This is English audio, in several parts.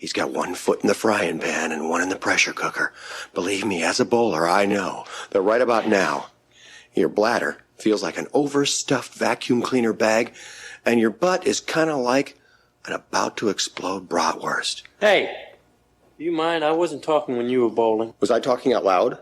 He's got one foot in the frying pan and one in the pressure cooker. Believe me, as a bowler, I know that right about now, your bladder feels like an overstuffed vacuum cleaner bag, and your butt is kind of like an about to explode bratwurst. Hey, do you mind? I wasn't talking when you were bowling. Was I talking out loud?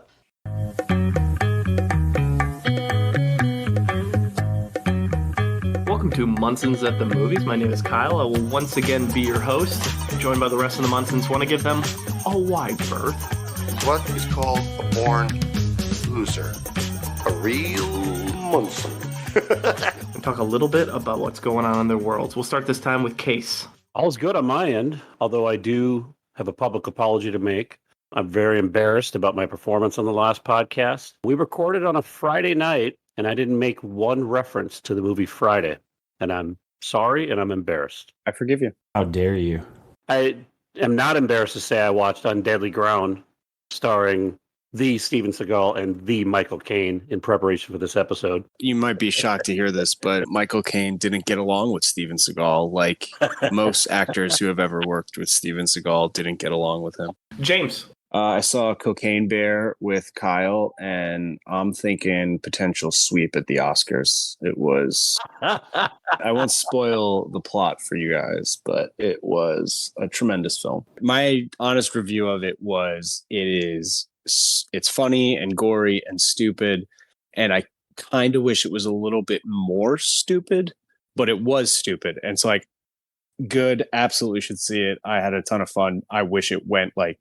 Welcome to Munsons at the Movies. My name is Kyle. I will once again be your host, joined by the rest of the Munsons. Want to give them a wide berth. What is called a born loser? A real Munson. And talk a little bit about what's going on in their worlds. We'll start this time with Case. All's good on my end, although I do have a public apology to make. I'm very embarrassed about my performance on the last podcast. We recorded on a Friday night, and I didn't make one reference to the movie Friday. And I'm sorry, and I'm embarrassed. I forgive you. How dare you? I am not embarrassed to say I watched On Deadly Ground, starring the Steven Seagal and the Michael Caine in preparation for this episode. You might be shocked to hear this, but Michael Caine didn't get along with Steven Seagal like most actors who have ever worked with Steven Seagal didn't get along with him. James. I saw Cocaine Bear with Kyle, and I'm thinking potential sweep at the Oscars. It was, I won't spoil the plot for you guys, but it was a tremendous film. My honest review of it was, it's funny and gory and stupid, and I kind of wish it was a little bit more stupid, but it was stupid. And it's like, good, absolutely should see it. I had a ton of fun. I wish it went like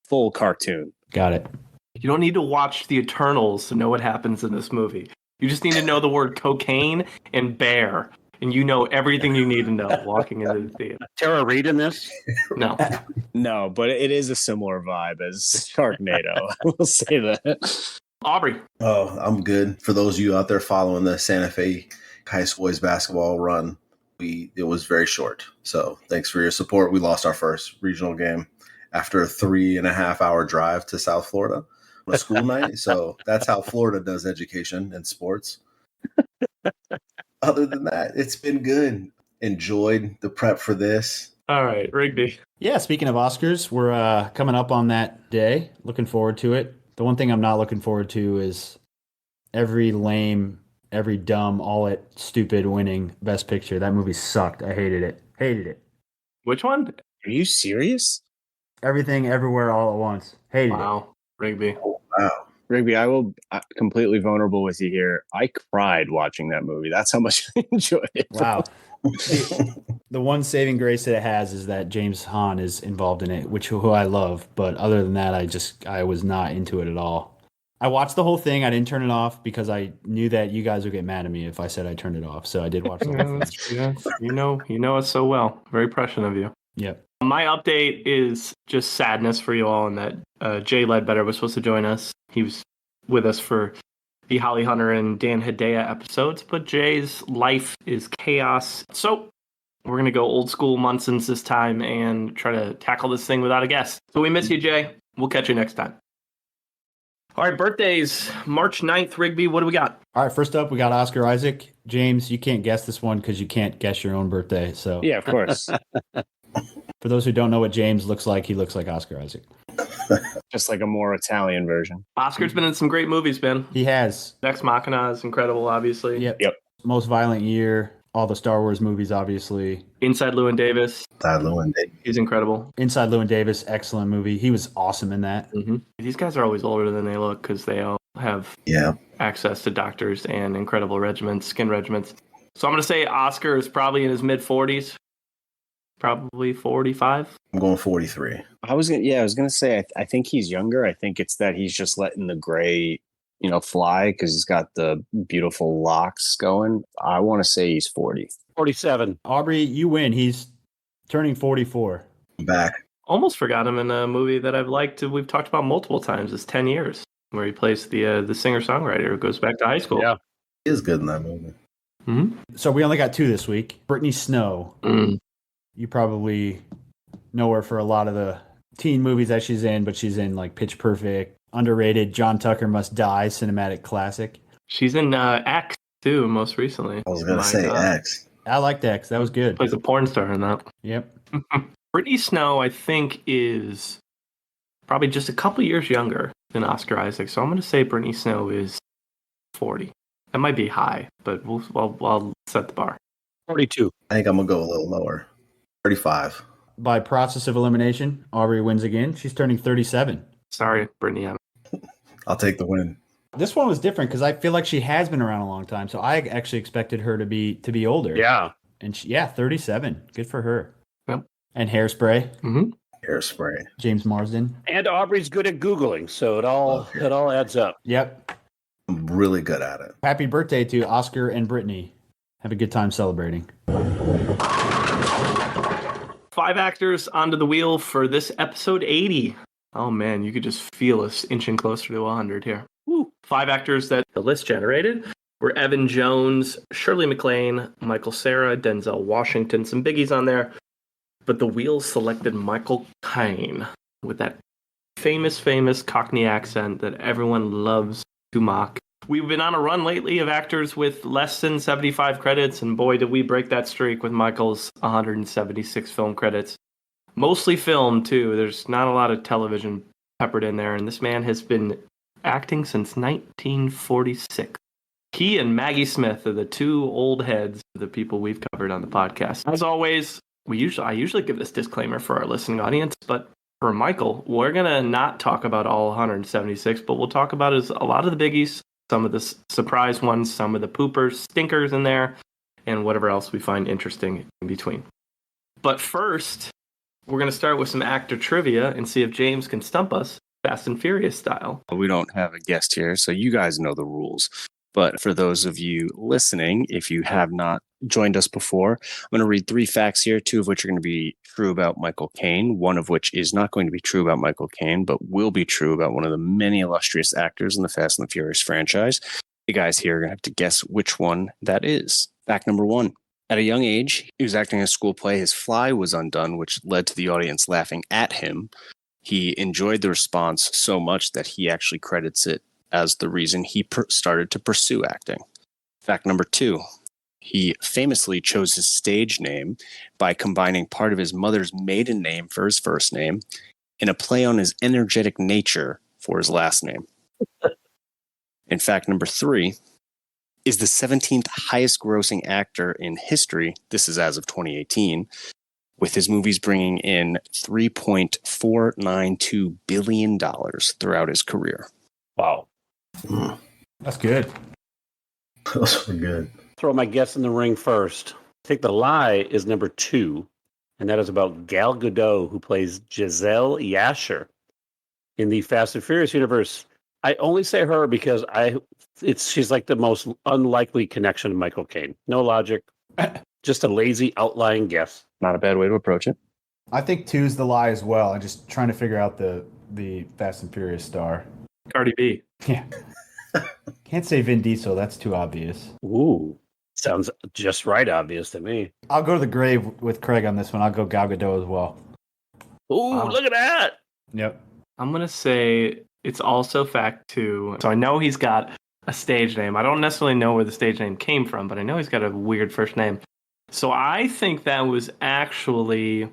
full cartoon. Got it. You don't need to watch The Eternals to know what happens in this movie. You just need to know the word cocaine and bear, and you know everything you need to know walking into the theater. Tara Reid in this? No. No, but it is a similar vibe as Sharknado. I will say that. Aubrey. Oh, I'm good. For those of you out there following the Santa Fe High School boys basketball run, it was very short. So thanks for your support. We lost our first regional game after a 3.5 hour drive to South Florida on a school night. So that's how Florida does education and sports. Other than that, it's been good. Enjoyed the prep for this. All right, Rigby. Yeah, speaking of Oscars, we're coming up on that day. Looking forward to it. The one thing I'm not looking forward to is every lame, every dumb, all it stupid winning Best Picture. That movie sucked. I hated it. Hated it. Which one? Are you serious? Everything, everywhere, all at once. Hated it. Wow, Rigby. Oh, wow. Rigby, I will completely vulnerable with you here. I cried watching that movie. That's how much I enjoyed it. Wow. The one saving grace that it has is that James Hahn is involved in it, who I love. But other than that, I was not into it at all. I watched the whole thing. I didn't turn it off because I knew that you guys would get mad at me if I said I turned it off. So I did watch the whole thing. Yeah, you know us so well. Very prescient of you. Yep. My update is just sadness for you all in that Jay Ledbetter was supposed to join us. He was with us for the Holly Hunter and Dan Hedaya episodes, but Jay's life is chaos. So we're going to go old school Munsons this time and try to tackle this thing without a guest. So we miss you, Jay. We'll catch you next time. All right, birthdays, March 9th, Rigby. What do we got? All right, first up, we got Oscar Isaac. James, you can't guess this one because you can't guess your own birthday. So Yeah, of course. For those who don't know what James looks like, he looks like Oscar Isaac. Just like a more Italian version. Oscar's been in some great movies, Ben. He has. Ex Machina is incredible, obviously. Yep. Yep. Most Violent Year, all the Star Wars movies, obviously. Inside Llewyn Davis. Davis. He's incredible. Inside Llewyn Davis, excellent movie. He was awesome in that. Mm-hmm. These guys are always older than they look because they all have access to doctors and incredible regimens, skin regimens. So I'm going to say Oscar is probably in his mid-40s. Probably 45. I'm going 43. I was gonna say I think he's younger. I think it's that he's just letting the gray, fly because he's got the beautiful locks going. I want to say he's 40. 47. Aubrey, you win. He's turning 44. I'm back. Almost forgot him in a movie that I've liked. We've talked about multiple times. It's 10 Years, where he plays the singer-songwriter who goes back to high school. Yeah. He is good in that movie. Mm-hmm. So we only got two this week. Brittany Snow. You probably know her for a lot of the teen movies that she's in, but she's in like Pitch Perfect, underrated John Tucker Must Die, cinematic classic. She's in X too, most recently. I was going to say X. I liked X. That was good. Plays a porn star in that. Yep. Brittany Snow, I think, is probably just a couple years younger than Oscar Isaac. So I'm going to say Brittany Snow is 40. That might be high, but I'll set the bar. 42. I think I'm going to go a little lower. 35. By process of elimination, Aubrey wins again. She's turning 37. Sorry, Brittany. I'll take the win. This one was different because I feel like she has been around a long time. So I actually expected her to be older. Yeah. And 37. Good for her. Yep. And Hairspray. Mm-hmm. Hairspray. James Marsden. And Aubrey's good at Googling, so it all adds up. Yep. I'm really good at it. Happy birthday to Oscar and Brittany. Have a good time celebrating. 5 actors onto the wheel for this episode 80. Oh man, you could just feel us inching closer to 100 here. Woo. 5 actors that the list generated were Evan Jones, Shirley MacLaine, Michael Cera, Denzel Washington, some biggies on there. But the wheel selected Michael Caine with that famous Cockney accent that everyone loves to mock. We've been on a run lately of actors with less than 75 credits, and boy, did we break that streak with Michael's 176 film credits. Mostly film, too. There's not a lot of television peppered in there, and this man has been acting since 1946. He and Maggie Smith are the 2 old heads of the people we've covered on the podcast. As always, I usually give this disclaimer for our listening audience, but for Michael, we're going to not talk about all 176, but we'll talk about a lot of the biggies, some of the surprise ones, some of the poopers, stinkers in there, and whatever else we find interesting in between. But first, we're going to start with some actor trivia and see if James can stump us Fast and Furious style. We don't have a guest here, so you guys know the rules. But for those of you listening, if you have not joined us before, I'm going to read 3 facts here, 2 of which are going to be true about Michael Caine, 1 of which is not going to be true about Michael Caine, but will be true about one of the many illustrious actors in the Fast and the Furious franchise. You guys here are going to have to guess which one that is. Fact number 1. At a young age, he was acting in a school play. His fly was undone, which led to the audience laughing at him. He enjoyed the response so much that he actually credits it as the reason he started to pursue acting. Fact number 2. He famously chose his stage name by combining part of his mother's maiden name for his first name and a play on his energetic nature for his last name. And fact number 3 is the 17th highest grossing actor in history. This is as of 2018, with his movies bringing in $3.492 billion throughout his career. Wow. That's good. Those were good. Throw my guess in the ring first. I think the lie is number 2, and that is about Gal Gadot, who plays Giselle Yasher in the Fast and Furious universe. I only say her because she's like the most unlikely connection to Michael Caine. No logic, just a lazy outlying guess. Not a bad way to approach it. I think 2's the lie as well. I'm just trying to figure out the Fast and Furious star. Cardi B. Yeah. Can't say Vin Diesel. That's too obvious. Ooh, sounds just right obvious to me. I'll go to the grave with Craig on this one. I'll go Gal Gadot as well. Ooh, look at that. Yep. I'm going to say it's also fact 2. So I know he's got a stage name. I don't necessarily know where the stage name came from, but I know he's got a weird first name. So I think that was actually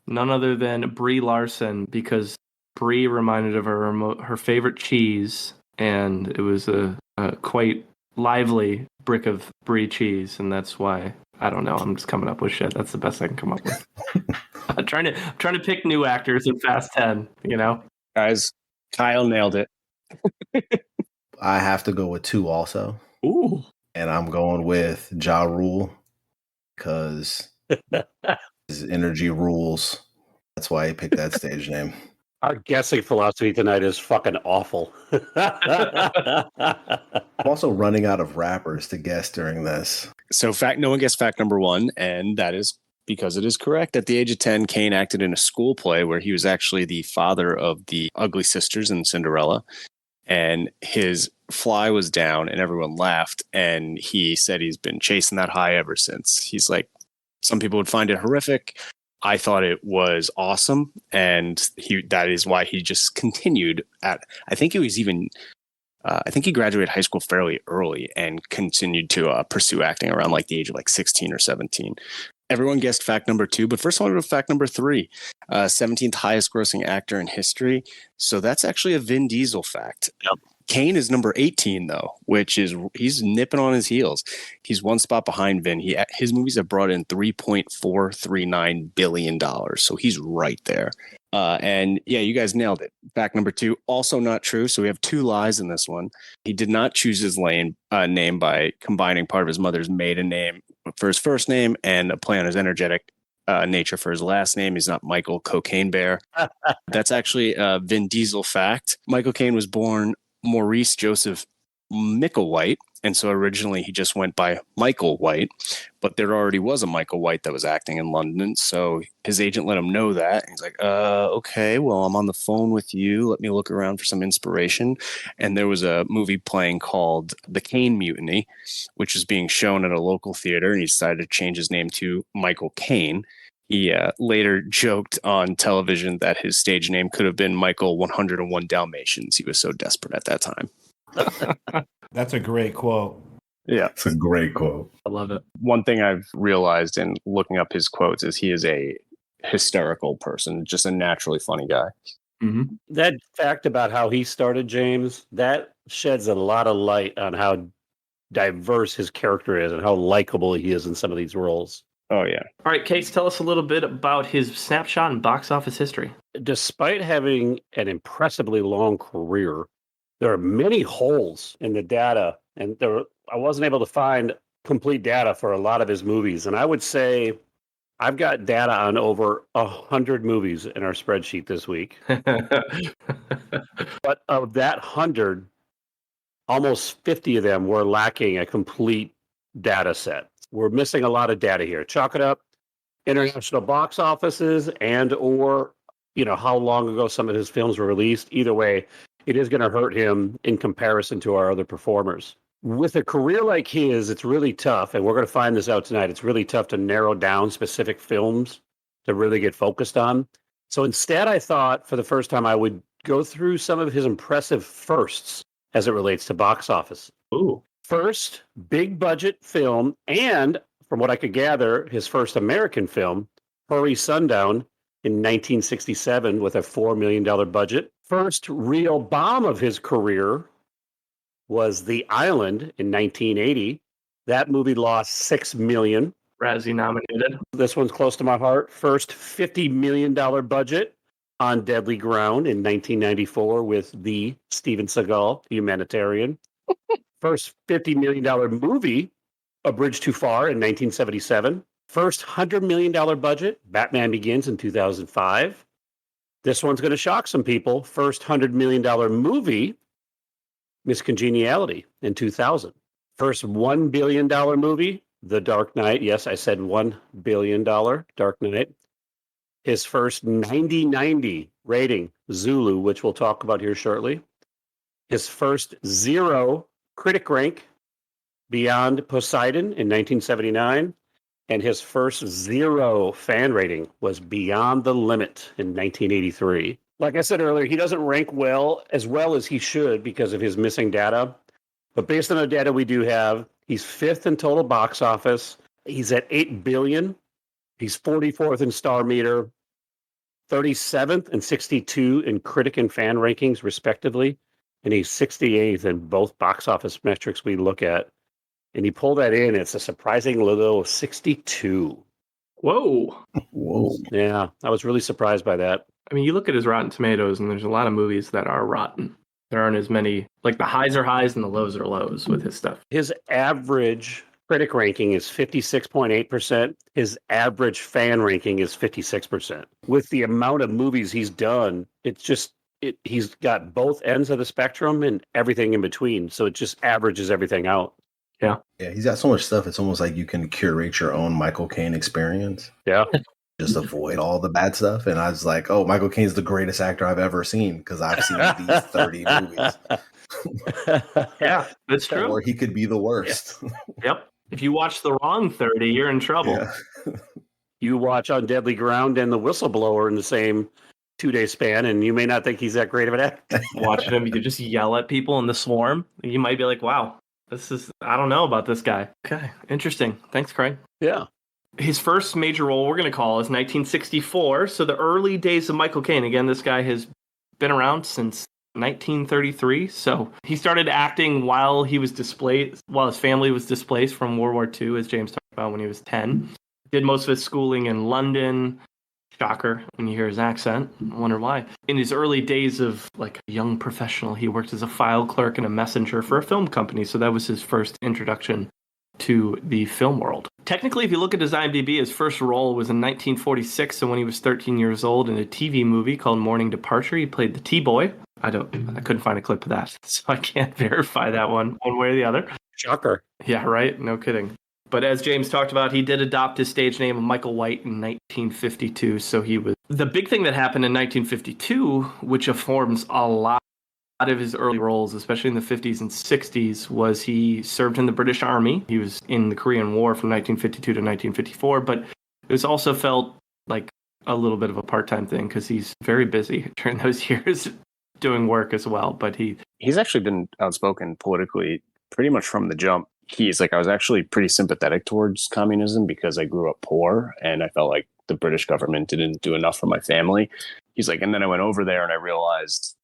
none other than Brie Larson, because Brie reminded of her favorite cheese, and it was a quite lively brick of Brie cheese, and that's why, I don't know, I'm just coming up with shit. That's the best I can come up with. I'm trying to pick new actors in Fast 10, you know? Guys, Kyle nailed it. I have to go with 2 also. Ooh. And I'm going with Ja Rule because his energy rules. That's why he picked that stage name. Our guessing philosophy tonight is fucking awful. I'm also running out of rappers to guess during this. So no one guessed fact number 1, and that is because it is correct. At the age of 10, Caine acted in a school play where he was actually the father of the ugly sisters in Cinderella, and his fly was down and everyone laughed, and he said he's been chasing that high ever since. He's like, some people would find it horrific. I thought it was awesome, and that is why he just continued at, I think he graduated high school fairly early and continued to pursue acting around like the age of like 16 or 17. Everyone guessed fact number 2, but first I want to go fact number 3. 17th highest grossing actor in history. So that's actually a Vin Diesel fact. Yep. Kane is number 18, though, which is he's nipping on his heels. He's one spot behind Vin. His movies have brought in $3.439 billion. So he's right there. And yeah, you guys nailed it. Fact number 2, also not true. So we have 2 lies in this one. He did not choose his name by combining part of his mother's maiden name for his first name and a play on his energetic nature for his last name. He's not Michael Cocaine Bear. That's actually a Vin Diesel fact. Michael Caine was born Maurice Joseph Micklewhite, and so originally he just went by Michael White, but there already was a Michael White that was acting in London, so his agent let him know that. He's like, okay, well, I'm on the phone with you. Let me look around for some inspiration. And there was a movie playing called The Caine Mutiny, which was being shown at a local theater, and he decided to change his name to Michael Caine. He later joked on television that his stage name could have been Michael 101 Dalmatians. He was so desperate at that time. That's a great quote. Yeah. It's a great quote. I love it. One thing I've realized in looking up his quotes is he is a hysterical person, just a naturally funny guy. Mm-hmm. That fact about how he started, James, that sheds a lot of light on how diverse his character is and how likable he is in some of these roles. Oh, yeah. All right, Case, tell us a little bit about his snapshot and box office history. Despite having an impressively long career, there are many holes in the data, and I wasn't able to find complete data for a lot of his movies. And I would say I've got data on over 100 movies in our spreadsheet this week. But of that 100, almost 50 of them were lacking a complete data set. We're missing a lot of data here. Chalk it up, international box offices and or, how long ago some of his films were released. Either way, it is going to hurt him in comparison to our other performers. With a career like his, it's really tough, and we're going to find this out tonight. It's really tough to narrow down specific films to really get focused on. So instead, I thought for the first time I would go through some of his impressive firsts as it relates to box office. Ooh. First big budget film, and from what I could gather, his first American film, Hurry Sundown, in 1967 with a $4 million budget. First real bomb of his career was The Island in 1980. That movie lost $6 million. Razzie nominated. This one's close to my heart. First $50 million budget on Deadly Ground in 1994 with the Steven Seagal, Humanitarian. First $50 million movie, A Bridge Too Far in 1977. First $100 million budget, Batman Begins in 2005. This one's going to shock some people. First $100 million movie, Miss Congeniality in 2000. First $1 billion movie, The Dark Knight. Yes, I said $1 billion, Dark Knight. His first 90/90 rating, Zulu, which we'll talk about here shortly. His first 0 critic rank, Beyond Poseidon in 1979. And his first 0 fan rating was Beyond the Limit in 1983. Like I said earlier, he doesn't rank as well as he should because of his missing data. But based on the data we do have, he's 5th in total box office. He's at $8 billion. He's 44th in Star Meter, 37th and 62 in critic and fan rankings, respectively. And he's 68th in both box office metrics we look at. And you pull that in, it's a surprising little 62. Whoa. Whoa. Yeah, I was really surprised by that. I mean, you look at his Rotten Tomatoes, and there's a lot of movies that are rotten. There aren't as many, like the highs are highs and the lows are lows with his stuff. His average critic ranking is 56.8%. His average fan ranking is 56%. With the amount of movies he's done, he's got both ends of the spectrum and everything in between. So it just averages everything out. Yeah. Yeah, he's got so much stuff. It's almost like you can curate your own Michael Caine experience. Yeah. Just avoid all the bad stuff. And I was like, oh, Michael Caine's the greatest actor I've ever seen because I've seen these 30 movies. Yeah, that's true. Or he could be the worst. Yep. If you watch the wrong 30, you're in trouble. Yeah. You watch On Deadly Ground and The Whistleblower in the same 2-day span, and you may not think he's that great of an actor. Watching him, you could just yell at people in the swarm. You might be like, wow, I don't know about this guy. Okay, interesting. Thanks, Craig. Yeah. His first major role we're going to call is 1964. So the early days of Michael Caine. Again, this guy has been around since 1933. So he started acting while while his family was displaced from World War II, as James talked about, when he was 10. Did most of his schooling in London. Shocker when you hear his accent. I wonder why. In his early days of like a young professional, he worked as a file clerk and a messenger for a film company. So that was his first introduction to the film world. Technically, if you look at his IMDb, his first role was in 1946, so when he was 13 years old, in a TV movie called Morning Departure. He played the T-Boy. I couldn't find a clip of that, so I can't verify that one way or the other. Shocker. Yeah, right? No kidding. But as James talked about, he did adopt his stage name of Michael White in 1952, so he was... The big thing that happened in 1952, which informs a lot of his early roles, especially in the 50s and 60s, was he served in the British Army. He was in the Korean War from 1952 to 1954, but it was also felt like a little bit of a part-time thing because he's very busy during those years doing work as well. But he's actually been outspoken politically pretty much from the jump. He's like, I was actually pretty sympathetic towards communism because I grew up poor and I felt like the British government didn't do enough for my family. He's like, and then I went over there and I realized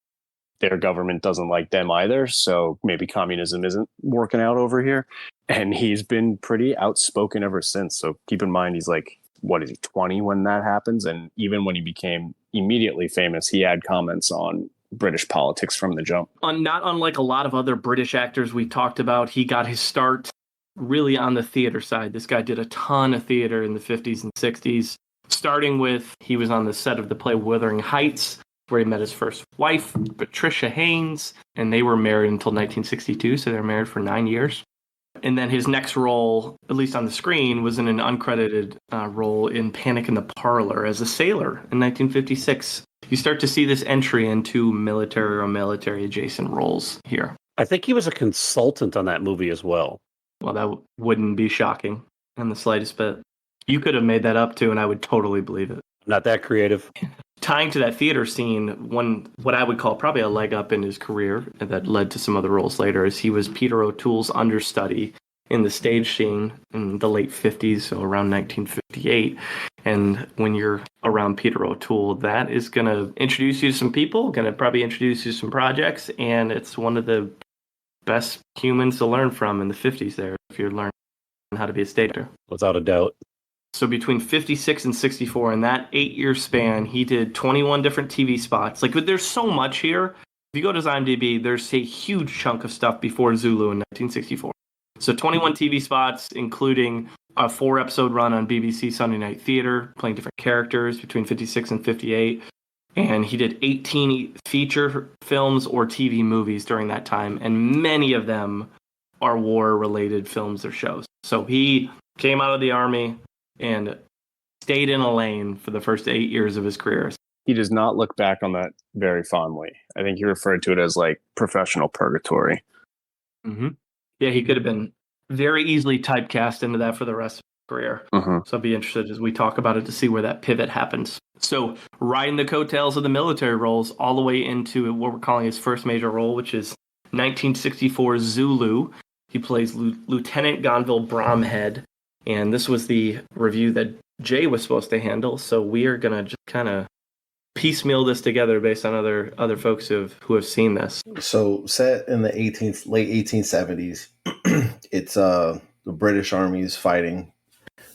their government doesn't like them either. So maybe communism isn't working out over here. And he's been pretty outspoken ever since. So keep in mind, he's like, what is he, 20 when that happens? And even when he became immediately famous, he had comments on British politics from the jump. Not unlike a lot of other British actors we talked about, he got his start really on the theater side. This guy did a ton of theater in the 50s and 60s, starting with, he was on the set of the play Wuthering Heights, where he met his first wife, Patricia Haynes, and they were married until 1962, so they were married for 9 years. And then his next role, at least on the screen, was in an uncredited role in Panic in the Parlor as a sailor in 1956. You start to see this entry into military or military-adjacent roles here. I think he was a consultant on that movie as well. Well, that wouldn't be shocking in the slightest bit. You could have made that up, too, and I would totally believe it. Not that creative. Tying to that theater scene, what I would call probably a leg up in his career that led to some other roles later is he was Peter O'Toole's understudy in the stage scene in the late 50s, so around 1958. And when you're around Peter O'Toole, that is going to introduce you to some people, going to probably introduce you to some projects, and it's one of the best humans to learn from in the 50s there, if you're learning how to be a stage actor. Without a doubt. So between 56 and 64, in that 8-year span, he did 21 different TV spots. Like, there's so much here. If you go to his IMDb, there's a huge chunk of stuff before Zulu in 1964. So 21 TV spots, including a 4-episode run on BBC Sunday Night Theatre, playing different characters between 56 and 58. And he did 18 feature films or TV movies during that time, and many of them are war-related films or shows. So he came out of the Army and stayed in a lane for the first 8 years of his career. He does not look back on that very fondly. I think he referred to it as like professional purgatory. Mm-hmm. Yeah, he could have been very easily typecast into that for the rest of his career. Mm-hmm. So I'll be interested as we talk about it to see where that pivot happens. So riding the coattails of the military roles all the way into what we're calling his first major role, which is 1964 Zulu. He plays Lieutenant Gonville Bromhead. And this was the review that Jay was supposed to handle. So we are going to just kind of piecemeal this together based on other folks who have seen this. So set in the late 1870s, it's the British Army is fighting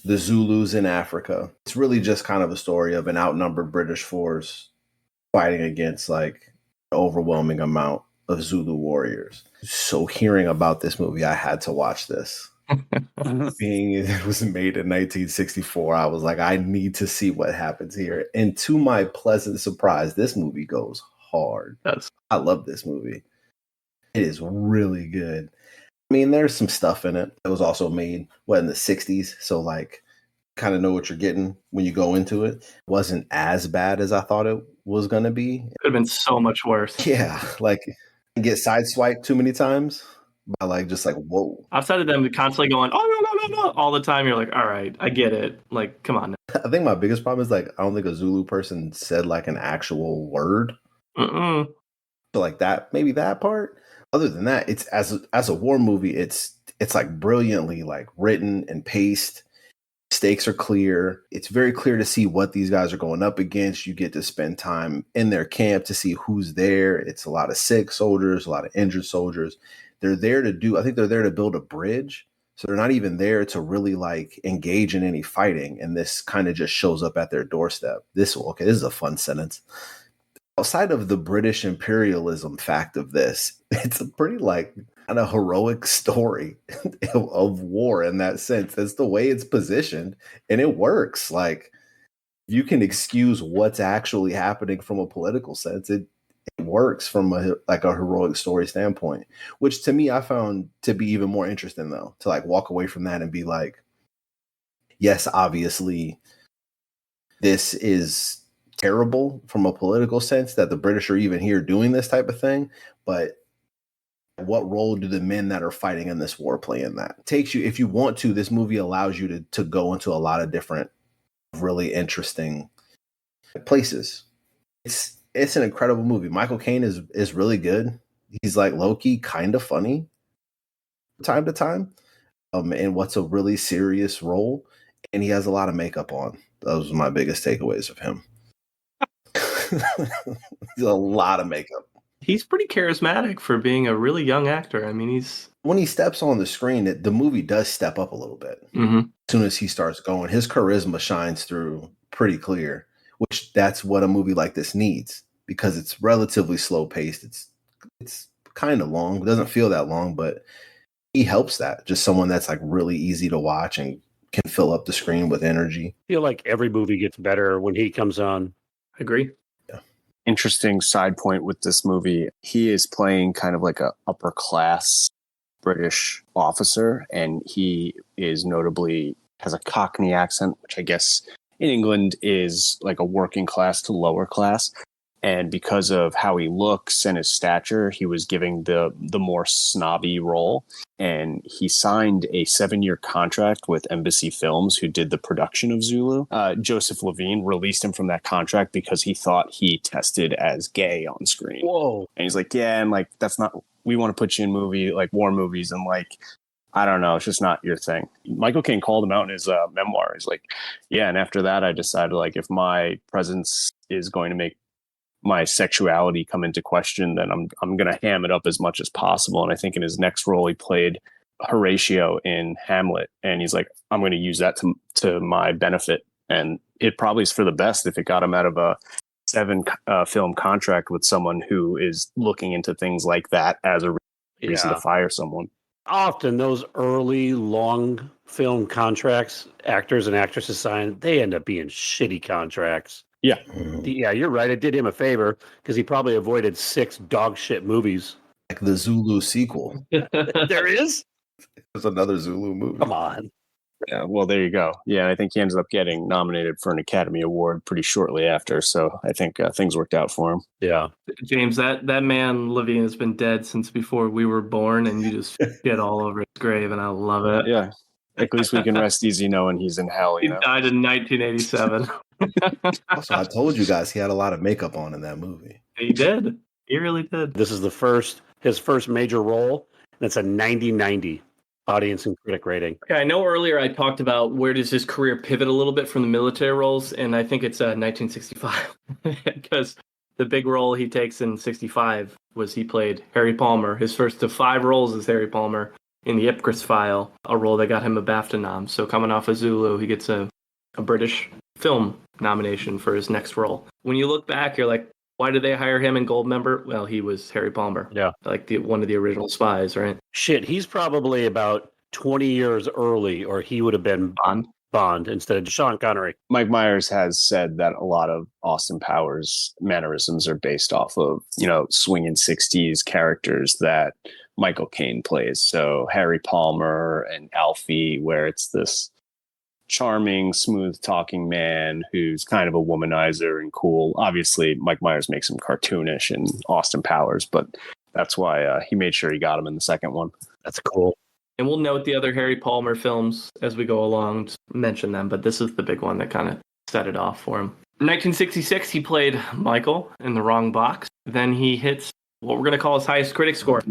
the Zulus in Africa. It's really just kind of a story of an outnumbered British force fighting against like an overwhelming amount of Zulu warriors. So hearing about this movie, I had to watch this. Being it was made in 1964, I was like, I need to see what happens here. And to my pleasant surprise, this movie goes hard. Yes. I love this movie. It is really good. I mean, there's some stuff in it that was also made, in the 60s. So, like, kind of know what you're getting when you go into it. It wasn't as bad as I thought it was going to be. It could have been so much worse. Yeah, like, get sideswiped too many times. By like just like whoa. Outside of them constantly going, oh no, all the time, you're like, all right, I get it. Like, come on. I think my biggest problem is like I don't think a Zulu person said like an actual word. So like that, maybe that part. Other than that, it's as a war movie, it's like brilliantly like written and paced. Stakes are clear. It's very clear to see what these guys are going up against. You get to spend time in their camp to see who's there. It's a lot of sick soldiers, a lot of injured soldiers. I think they're there to build a bridge. So they're not even there to really like engage in any fighting. And this kind of just shows up at their doorstep. This is a fun sentence. Outside of the British imperialism fact of this, it's a pretty like kind of heroic story of war in that sense. That's the way it's positioned, and it works. Like, you can excuse what's actually happening from a political sense. It works from a heroic story standpoint, which to me I found to be even more interesting, though, to like walk away from that and be like, yes, obviously this is terrible from a political sense that the British are even here doing this type of thing, but what role do the men that are fighting in this war play in that? It takes you, if you want to, this movie allows you to go into a lot of different really interesting places. It's an incredible movie. Michael Caine is really good. He's like low-key kind of funny from time to time, in what's a really serious role, and he has a lot of makeup on. Those are my biggest takeaways of him. There's a lot of makeup. He's pretty charismatic for being a really young actor. I mean, when he steps on the screen, the movie does step up a little bit. Mm-hmm. As soon as he starts going, his charisma shines through pretty clear, which that's what a movie like this needs, because it's relatively slow paced. It's kind of long. It doesn't feel that long, but he helps that. Just someone that's like really easy to watch and can fill up the screen with energy. I feel like every movie gets better when he comes on. Agree. Interesting side point with this movie. He is playing kind of like a upper class British officer, and he is notably has a Cockney accent, which I guess in England is like a working class to lower class. And because of how he looks and his stature, he was giving the more snobby role. And he signed a 7-year contract with Embassy Films, who did the production of Zulu. Joseph Levine released him from that contract because he thought he tested as gay on screen. Whoa. And he's like, yeah, and like, that's not, we want to put you in like war movies, and like, I don't know, it's just not your thing. Michael Caine called him out in his memoir. He's like, yeah, and after that, I decided, like, if my presence is going to make my sexuality come into question, then I'm going to ham it up as much as possible. And I think in his next role, he played Horatio in Hamlet, and he's like, I'm going to use that to my benefit. And it probably is for the best if it got him out of a 7 film contract with someone who is looking into things like that as a reason to fire someone. Often those early long film contracts actors and actresses sign, they end up being shitty contracts. Yeah. Yeah, you're right. It did him a favor because he probably avoided 6 dog shit movies. Like the Zulu sequel. There is? There's another Zulu movie. Come on. Yeah, well, there you go. Yeah, I think he ended up getting nominated for an Academy Award pretty shortly after. So I think things worked out for him. Yeah. James, that man, Levine, has been dead since before we were born, and you just get all over his grave, and I love it. Yeah. At least we can rest easy knowing he's in hell. He died in 1987. Also, I told you guys he had a lot of makeup on in that movie. He did. He really did. This is his first major role. That's a 90-90 audience and critic rating. Okay, I know earlier I talked about where does his career pivot a little bit from the military roles, and I think it's 1965 because the big role he takes in 65 was he played Harry Palmer. His first of 5 roles as Harry Palmer in the Ipcris File, a role that got him a BAFTA nom. So coming off of Zulu, he gets a British film nomination for his next role. When you look back, you're like, why did they hire him in Goldmember? Well, he was Harry Palmer. Yeah. Like one of the original spies, right? Shit, he's probably about 20 years early, or he would have been Bond instead of Sean Connery. Mike Myers has said that a lot of Austin Powers mannerisms are based off of, swinging 60s characters that Michael Caine plays. So Harry Palmer and Alfie, where it's this charming, smooth-talking man who's kind of a womanizer and cool. Obviously, Mike Myers makes him cartoonish in Austin Powers, but that's why he made sure he got him in the second one. That's cool. And we'll note the other Harry Palmer films as we go along, just mention them, but this is the big one that kind of set it off for him. In 1966, he played Michael in The Wrong Box. Then he hits what we're going to call his highest critic score,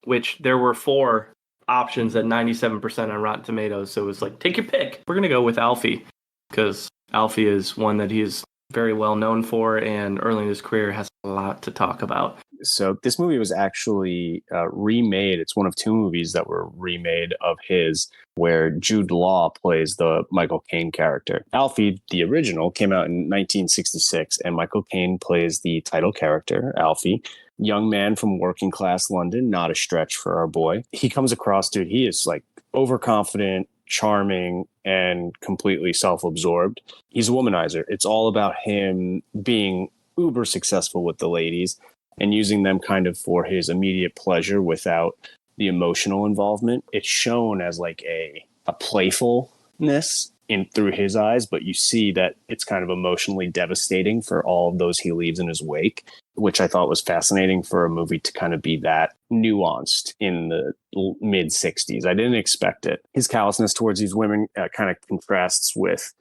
which there were 4 options at 97% on Rotten Tomatoes. So it was like, take your pick. We're going to go with Alfie because Alfie is one that he is very well known for, and early in his career has a lot to talk about. So this movie was actually remade. It's one of two movies that were remade of his, where Jude Law plays the Michael Caine character. Alfie, the original, came out in 1966, and Michael Caine plays the title character, Alfie. Young man from working class London, not a stretch for our boy. He comes across, dude, he is like overconfident, charming, and completely self-absorbed. He's a womanizer. It's all about him being uber successful with the ladies and using them kind of for his immediate pleasure without the emotional involvement. It's shown as like a playfulness in through his eyes, but you see that it's kind of emotionally devastating for all of those he leaves in his wake, which I thought was fascinating for a movie to kind of be that nuanced in the mid 60s. I didn't expect it. His callousness towards these women kind of contrasts with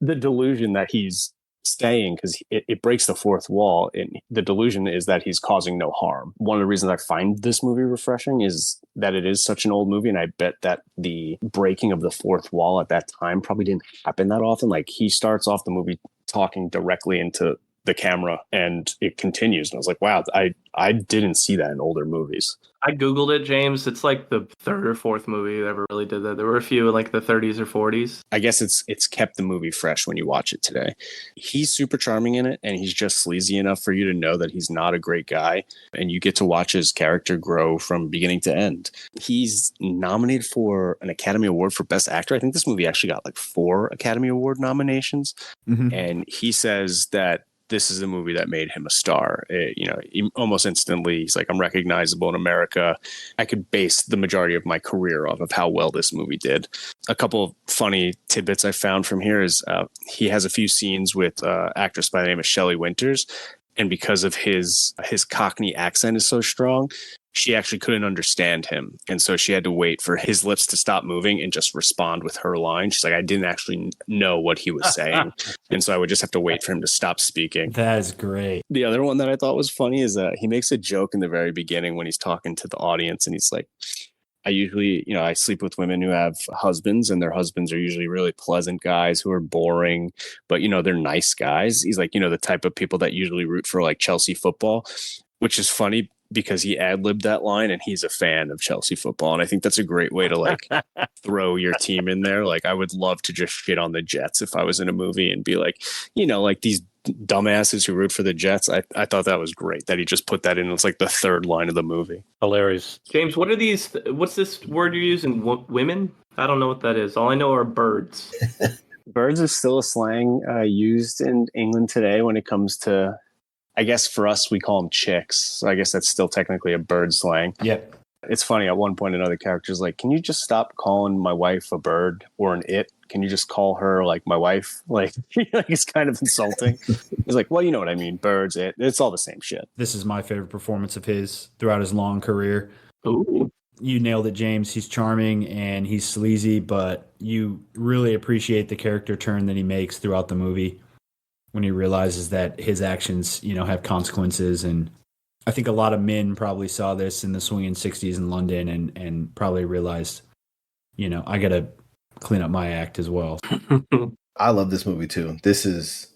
the delusion that he's staying, because it breaks the fourth wall, and the delusion is that he's causing no harm. One of the reasons I find this movie refreshing is that it is such an old movie, and I bet that the breaking of the fourth wall at that time probably didn't happen that often. Like, he starts off the movie talking directly into the camera and it continues, and I was like, wow, I didn't see that in older movies. I googled it, James. It's like the third or fourth movie that ever really did that. There were a few in like the 30s or 40s. I guess it's kept the movie fresh when you watch it today. He's super charming in it, and he's just sleazy enough for you to know that he's not a great guy, and you get to watch his character grow from beginning to end. He's nominated for an Academy Award for Best Actor. I think this movie actually got like 4 Academy Award nominations. Mm-hmm. And he says that this is the movie that made him a star. Almost instantly, he's like, I'm recognizable in America. I could base the majority of my career off of how well this movie did. A couple of funny tidbits I found from here is he has a few scenes with actress by the name of Shelley Winters. And because of his Cockney accent is so strong, she actually couldn't understand him. And so she had to wait for his lips to stop moving and just respond with her line. She's like, I didn't actually know what he was saying. And so I would just have to wait for him to stop speaking. That is great. The other one that I thought was funny is he makes a joke in the very beginning when he's talking to the audience. And he's like, I usually, I sleep with women who have husbands, and their husbands are usually really pleasant guys who are boring, but, they're nice guys. He's like, the type of people that usually root for like Chelsea football, which is funny because he ad-libbed that line and he's a fan of Chelsea football. And I think that's a great way to like throw your team in there. Like, I would love to just shit on the Jets if I was in a movie and be like, like these dumbasses who root for the Jets. I thought that was great that he just put that in. It's like the third line of the movie. Hilarious. James, what's this word you're using? Women? I don't know what that is. All I know are birds. Birds is still a slang used in England today when it comes to, I guess for us, we call them chicks. So I guess that's still technically a bird slang. Yep. It's funny. At one point, another character's like, can you just stop calling my wife a bird or an it? Can you just call her like my wife? Like, it's kind of insulting. He's like, well, you know what I mean. Birds, it's all the same shit. This is my favorite performance of his throughout his long career. Ooh. You nailed it, James. He's charming and he's sleazy, but you really appreciate the character turn that he makes throughout the movie when he realizes that his actions, have consequences. And I think a lot of men probably saw this in the swinging 60s in London and probably realized, I got to clean up my act as well. I love this movie too. This is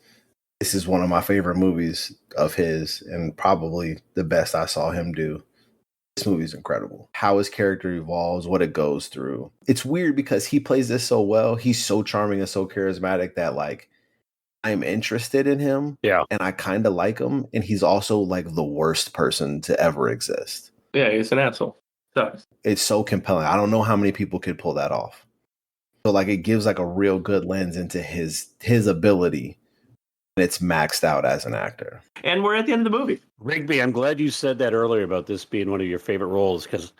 one of my favorite movies of his, and probably the best I saw him do. This movie is incredible. How his character evolves, what it goes through. It's weird because he plays this so well. He's so charming and so charismatic that like I'm interested in him. Yeah. And I kind of like him. And he's also like the worst person to ever exist. Yeah, he's an asshole. Sucks. It's so compelling. I don't know how many people could pull that off. So like it gives like a real good lens into his ability. And it's maxed out as an actor. And we're at the end of the movie. Rigby, I'm glad you said that earlier about this being one of your favorite roles, because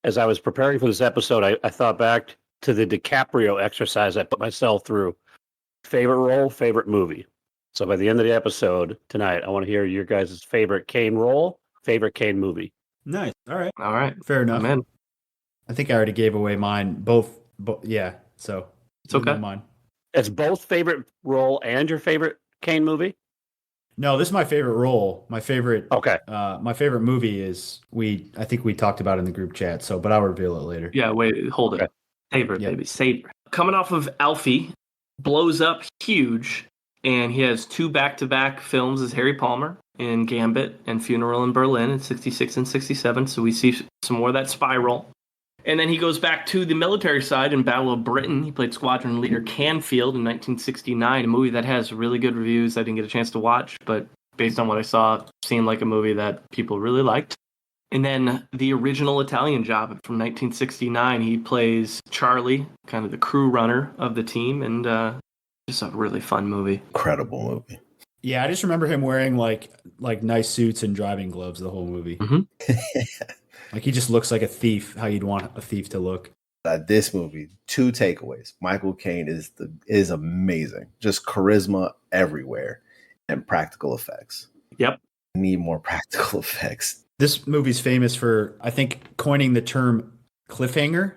as I was preparing for this episode, I thought back to the DiCaprio exercise I put myself through. Favorite role, favorite movie. So by the end of the episode tonight, I want to hear your guys' favorite Caine role, favorite Caine movie. Nice. All right. Fair enough. Amen. I think I already gave away mine. Both yeah. So it's okay. Mine. It's both favorite role and your favorite Caine movie? No, this is my favorite role. My favorite. Okay. My favorite movie is I think we talked about it in the group chat. So, but I'll reveal it later. Yeah, wait, hold Okay. it. Savor it, Yep. baby. Savor it. Coming off of Alfie, blows up huge, and he has 2 back-to-back films as Harry Palmer in Gambit and Funeral in Berlin in 66 and 67. So we see some more of that spiral. And then he goes back to the military side in Battle of Britain. He played Squadron Leader Canfield in 1969, a movie that has really good reviews I didn't get a chance to watch, but based on what I saw, seemed like a movie that people really liked. And then the original Italian Job from 1969, he plays Charlie, kind of the crew runner of the team, and just a really fun movie. Incredible movie. Yeah, I just remember him wearing like nice suits and driving gloves the whole movie. Mm-hmm. Like he just looks like a thief, how you'd want a thief to look. This movie, 2 takeaways. Michael Caine is amazing. Just charisma everywhere and practical effects. Yep. Need more practical effects. This movie's famous for, I think, coining the term cliffhanger.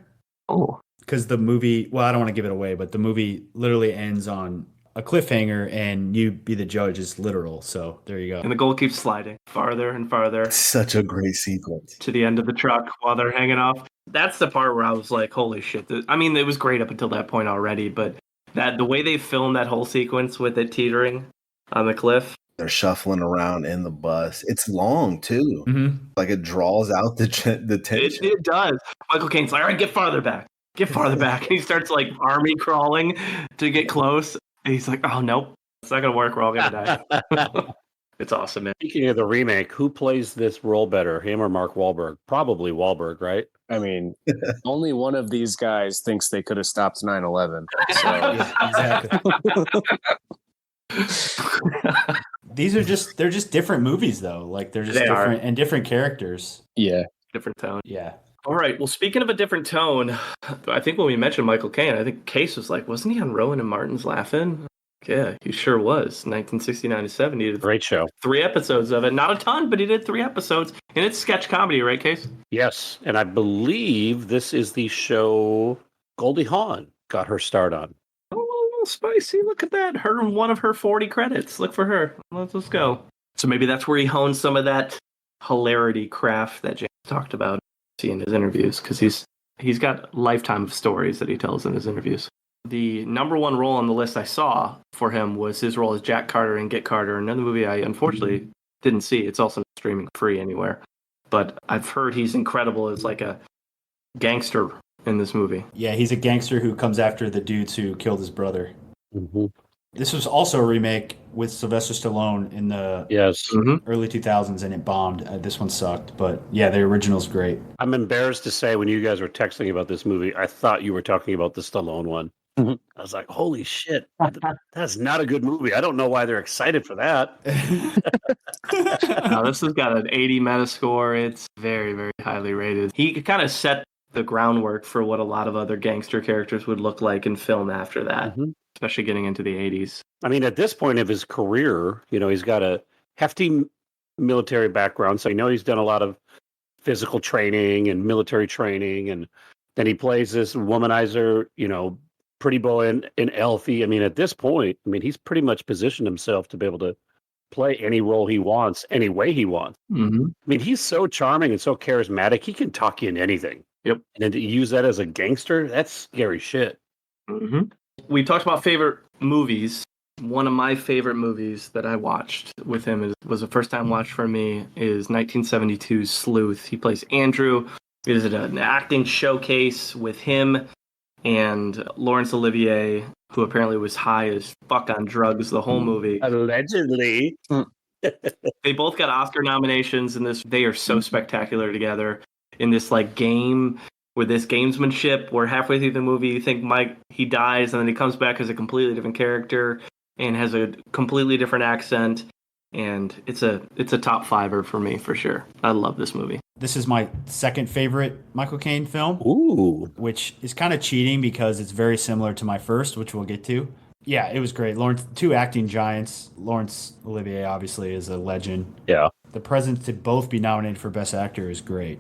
Oh. Because the movie, well, I don't want to give it away, but the movie literally ends on a cliffhanger and you be the judge is literal. So there you go. And the goal keeps sliding farther and farther Such a great sequence. to the end of the truck while they're hanging off. That's the part where I was like, holy shit. I mean, it was great up until that point already, but the way they filmed that whole sequence with it teetering on the cliff. They're shuffling around in the bus. It's long too. Mm-hmm. Like it draws out the tension. It does. Michael Caine's like, all right, get farther back. Get farther back. And he starts like army crawling to get close. And he's like, oh, nope. It's not going to work. We're all going to die. It's awesome, man. Speaking of the remake, who plays this role better, him or Mark Wahlberg? Probably Wahlberg, right? I mean, only one of these guys thinks they could have stopped 9/11. So. Yeah, exactly. They're just different movies though. Like they're just different and different characters. Yeah. Different tone. Yeah. All right. Well, speaking of a different tone, I think when we mentioned Michael Caine, I think Case was like, wasn't he on Rowan and Martin's Laughing? Yeah, he sure was. 1969 to 70. Great show. 3 episodes of it. Not a ton, but he did 3 episodes. And it's sketch comedy, right, Case? Yes. And I believe this is the show Goldie Hawn got her start on. Oh, spicy. Look at that. One of her 40 credits. Look for her. Let's go. So maybe that's where he honed some of that hilarity craft that James talked about in his interviews, because he's got a lifetime of stories that he tells in his interviews. The number 1 role on the list I saw for him was his role as Jack Carter in Get Carter, another movie I unfortunately didn't see. It's also not streaming free anywhere. But I've heard he's incredible as like a gangster in this movie. Yeah, he's a gangster who comes after the dudes who killed his brother. Mm-hmm. This was also a remake with Sylvester Stallone in the early 2000s, and it bombed. This one sucked, but yeah, the original's great. I'm embarrassed to say when you guys were texting about this movie, I thought you were talking about the Stallone one. Mm-hmm. I was like, holy shit, that's not a good movie. I don't know why they're excited for that. No, this has got an 80 Metascore. It's very, very highly rated. He kind of set the groundwork for what a lot of other gangster characters would look like in film after that. Mm-hmm. Especially getting into the 80s. I mean, at this point of his career, he's got a hefty military background. So he's done a lot of physical training and military training. And then he plays this womanizer, pretty boy in Elfie. I mean, at this point, he's pretty much positioned himself to be able to play any role he wants, any way he wants. Mm-hmm. I mean, he's so charming and so charismatic. He can talk you into anything. Yep. And then to use that as a gangster, that's scary shit. Mm-hmm. We talked about favorite movies. One of my favorite movies that I watched with him was a first-time watch for me is 1972's Sleuth. He plays Andrew. It is an acting showcase with him and Laurence Olivier, who apparently was high as fuck on drugs the whole movie. Allegedly. They both got Oscar nominations in this. They are so spectacular together in this like game with this gamesmanship where halfway through the movie you think Mike, he dies and then he comes back as a completely different character and has a completely different accent. And it's a top fiver for me for sure. I love this movie. This is my second favorite Michael Caine film. Ooh. Which is kind of cheating because it's very similar to my first, which we'll get to. Yeah, it was great. Lawrence, 2 acting giants. Laurence Olivier obviously is a legend. Yeah. The presence to both be nominated for Best Actor is great.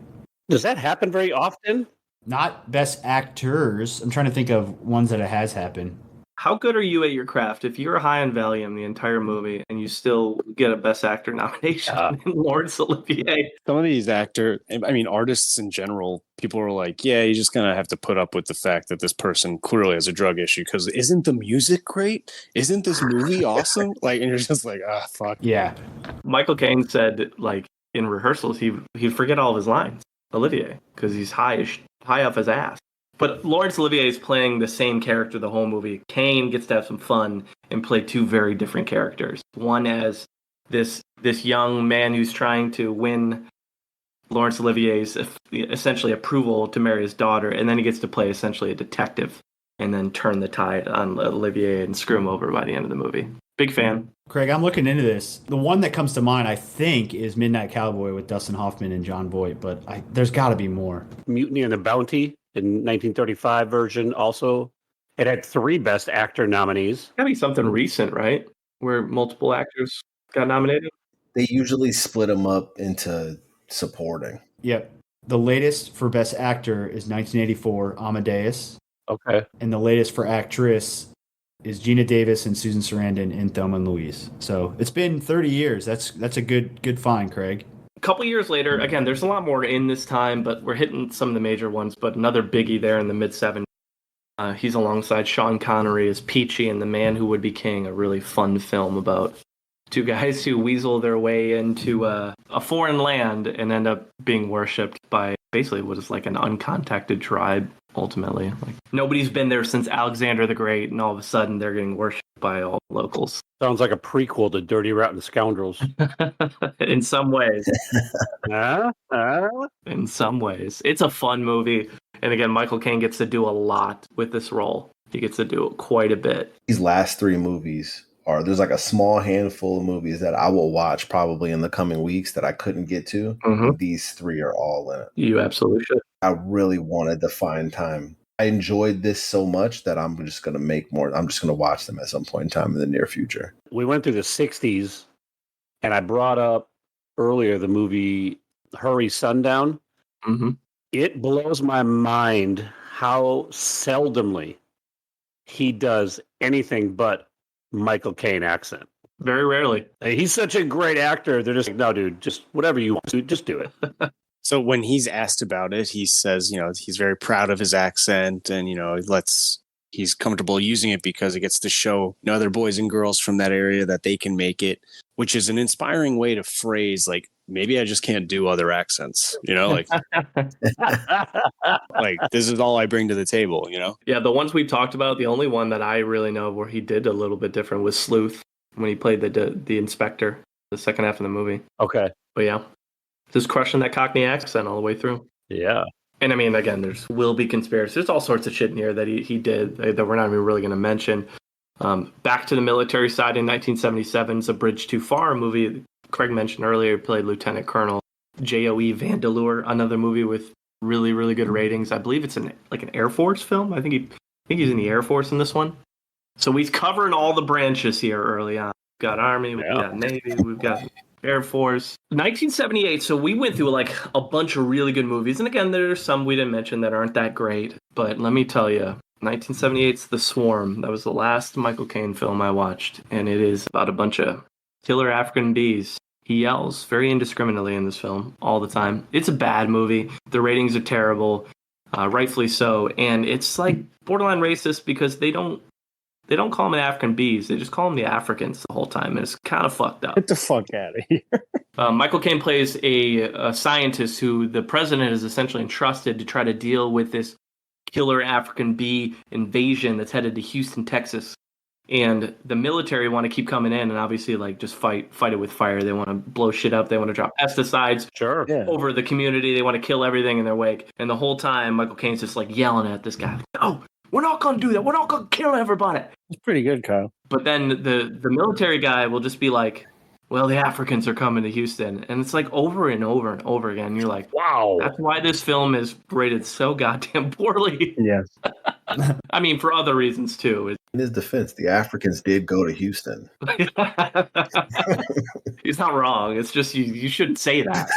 Does that happen very often? Not Best Actors. I'm trying to think of ones that it has happened. How good are you at your craft? If you're high on Valium the entire movie and you still get a Best Actor nomination in Laurence Olivier. Some of these artists in general, people are like, yeah, you're just going to have to put up with the fact that this person clearly has a drug issue because isn't the music great? Isn't this movie awesome? Like, and you're just like, fuck. Yeah. Michael Caine said, like, in rehearsals, he'd forget all of his lines, Olivier, because he's high off his ass. But Laurence Olivier is playing the same character the whole movie. Caine gets to have some fun and play two very different characters. One as this young man who's trying to win Laurence Olivier's essentially approval to marry his daughter, and then he gets to play essentially a detective and then turn the tide on Olivier and screw him over by the end of the movie. Big fan. Craig, I'm looking into this. The one that comes to mind, I think, is Midnight Cowboy with Dustin Hoffman and John Voight, but there's got to be more. Mutiny on the Bounty in 1935 version also. It had 3 Best Actor nominees. Gotta be something recent, right? Where multiple actors got nominated? They usually split them up into supporting. Yep. The latest for Best Actor is 1984, Amadeus. Okay. And the latest for Actress is Gina Davis and Susan Sarandon in Thelma and Louise. So it's been 30 years. That's a good find, Craig. A couple years later, again, there's a lot more in this time, but we're hitting some of the major ones. But another biggie there in the mid-70s. He's alongside Sean Connery as Peachy in The Man Who Would Be King, a really fun film about 2 guys who weasel their way into a foreign land and end up being worshipped by basically what is like an uncontacted tribe, ultimately. Like nobody's been there since Alexander the Great, and all of a sudden they're getting worshipped by all the locals. Sounds like a prequel to Dirty Rotten Scoundrels. In some ways. In some ways. It's a fun movie. And again, Michael Caine gets to do a lot with this role. He gets to do quite a bit. These last 3 movies there's like a small handful of movies that I will watch probably in the coming weeks that I couldn't get to. Mm-hmm. These 3 are all in it. You absolutely should. I really wanted to find time. I enjoyed this so much that I'm just going to make more. I'm just going to watch them at some point in time in the near future. We went through the 60s, and I brought up earlier the movie Hurry Sundown. Mm-hmm. It blows my mind how seldomly he does anything but Michael Caine accent. Very rarely. He's such a great actor. They're just like, no, dude, just whatever you want to, just do it. So when he's asked about it, he says, he's very proud of his accent and, he's comfortable using it because it gets to show other boys and girls from that area that they can make it, which is an inspiring way to phrase, like, maybe I just can't do other accents, like, like this is all I bring to the table, Yeah, the ones we talked about, the only one that I really know where he did a little bit different was Sleuth when he played the inspector, the second half of the movie. Okay. But yeah, just crushing that Cockney accent all the way through. Yeah. And I mean, again, there's will be conspiracy. There's all sorts of shit in here that he did that we're not even really going to mention. Back to the military side in 1977's A Bridge Too Far, a movie Craig mentioned earlier, played Lieutenant Colonel J.O.E. Vandeleur, another movie with really, really good ratings. I believe it's an Air Force film. I think he's in the Air Force in this one. So he's covering all the branches here early on. We've got Army, we've got Navy, we've got Air Force. 1978, so we went through like a bunch of really good movies. And again, there's some we didn't mention that aren't that great. But let me tell you, 1978's The Swarm. That was the last Michael Caine film I watched. And it is about a bunch of killer African bees. He yells very indiscriminately in this film all the time. It's a bad movie. The ratings are terrible, rightfully so. And it's like borderline racist because they don't call them African bees. They just call them the Africans the whole time. And it's kind of fucked up. Get the fuck out of here. Michael Caine plays a scientist who the president is essentially entrusted to try to deal with this killer African bee invasion that's headed to Houston, Texas. And the military want to keep coming in and obviously like just fight it with fire. They want to blow shit up. They want to drop pesticides over the community. They want to kill everything in their wake. And the whole time, Michael Caine's just like yelling at this guy. No, we're not going to do that. We're not going to kill everybody. It's pretty good, Kyle. But then the military guy will just be like, well, the Africans are coming to Houston. And it's like over and over and over again. You're like, wow, that's why this film is rated so goddamn poorly. Yes. I mean, for other reasons, too. In his defense, the Africans did go to Houston. He's not wrong. It's just you shouldn't say that.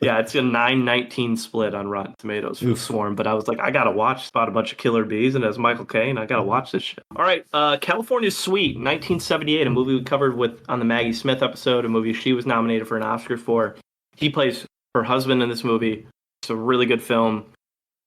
Yeah, it's a 9-19 split on Rotten Tomatoes for The Swarm, but I was like, I gotta watch. It's about a bunch of killer bees, and as Michael Caine, I gotta watch this shit. All right, California Suite, 1978, a movie we covered on the Maggie Smith episode, a movie she was nominated for an Oscar for. He plays her husband in this movie. It's a really good film.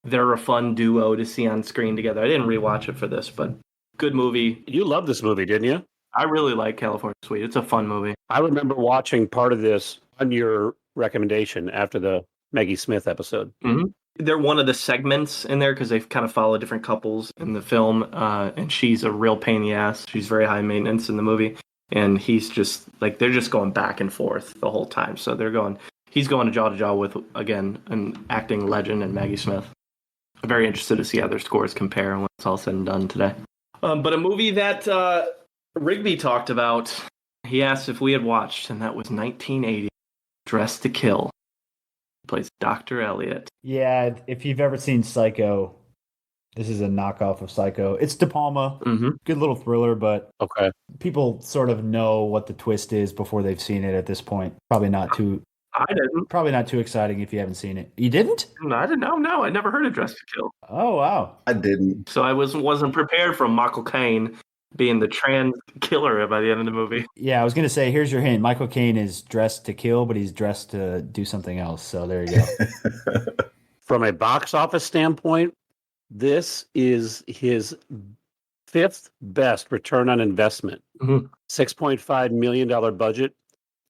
They're a fun duo to see on screen together. I didn't rewatch it for this, but good movie. You loved this movie, didn't you? I really like California Suite. It's a fun movie. I remember watching part of this on your recommendation after the Maggie Smith episode. Mm-hmm. They're one of the segments in there because they've kind of followed different couples in the film, and she's a real pain in the ass. She's very high maintenance in the movie, and he's just like, they're just going back and forth the whole time. So he's going to jaw with, again, an acting legend and Maggie Smith. I'm very interested to see how their scores compare when it's all said and done today. But a movie that Rigby talked about, he asked if we had watched, and that was 1980, Dressed to Kill. He plays Dr. Elliot. Yeah, if you've ever seen Psycho, this is a knockoff of Psycho. It's De Palma. Mm-hmm. Good little thriller, but okay, people sort of know what the twist is before they've seen it at this point. Probably not too exciting if you haven't seen it. You didn't? No, I didn't know. No, I never heard of Dressed to Kill. Oh, wow. I didn't. So I wasn't prepared for Michael Caine being the trans killer by the end of the movie. Yeah, I was going to say, here's your hint. Michael Caine is dressed to kill, but he's dressed to do something else. So there you go. From a box office standpoint, this is his fifth best return on investment. Mm-hmm. $6.5 million budget,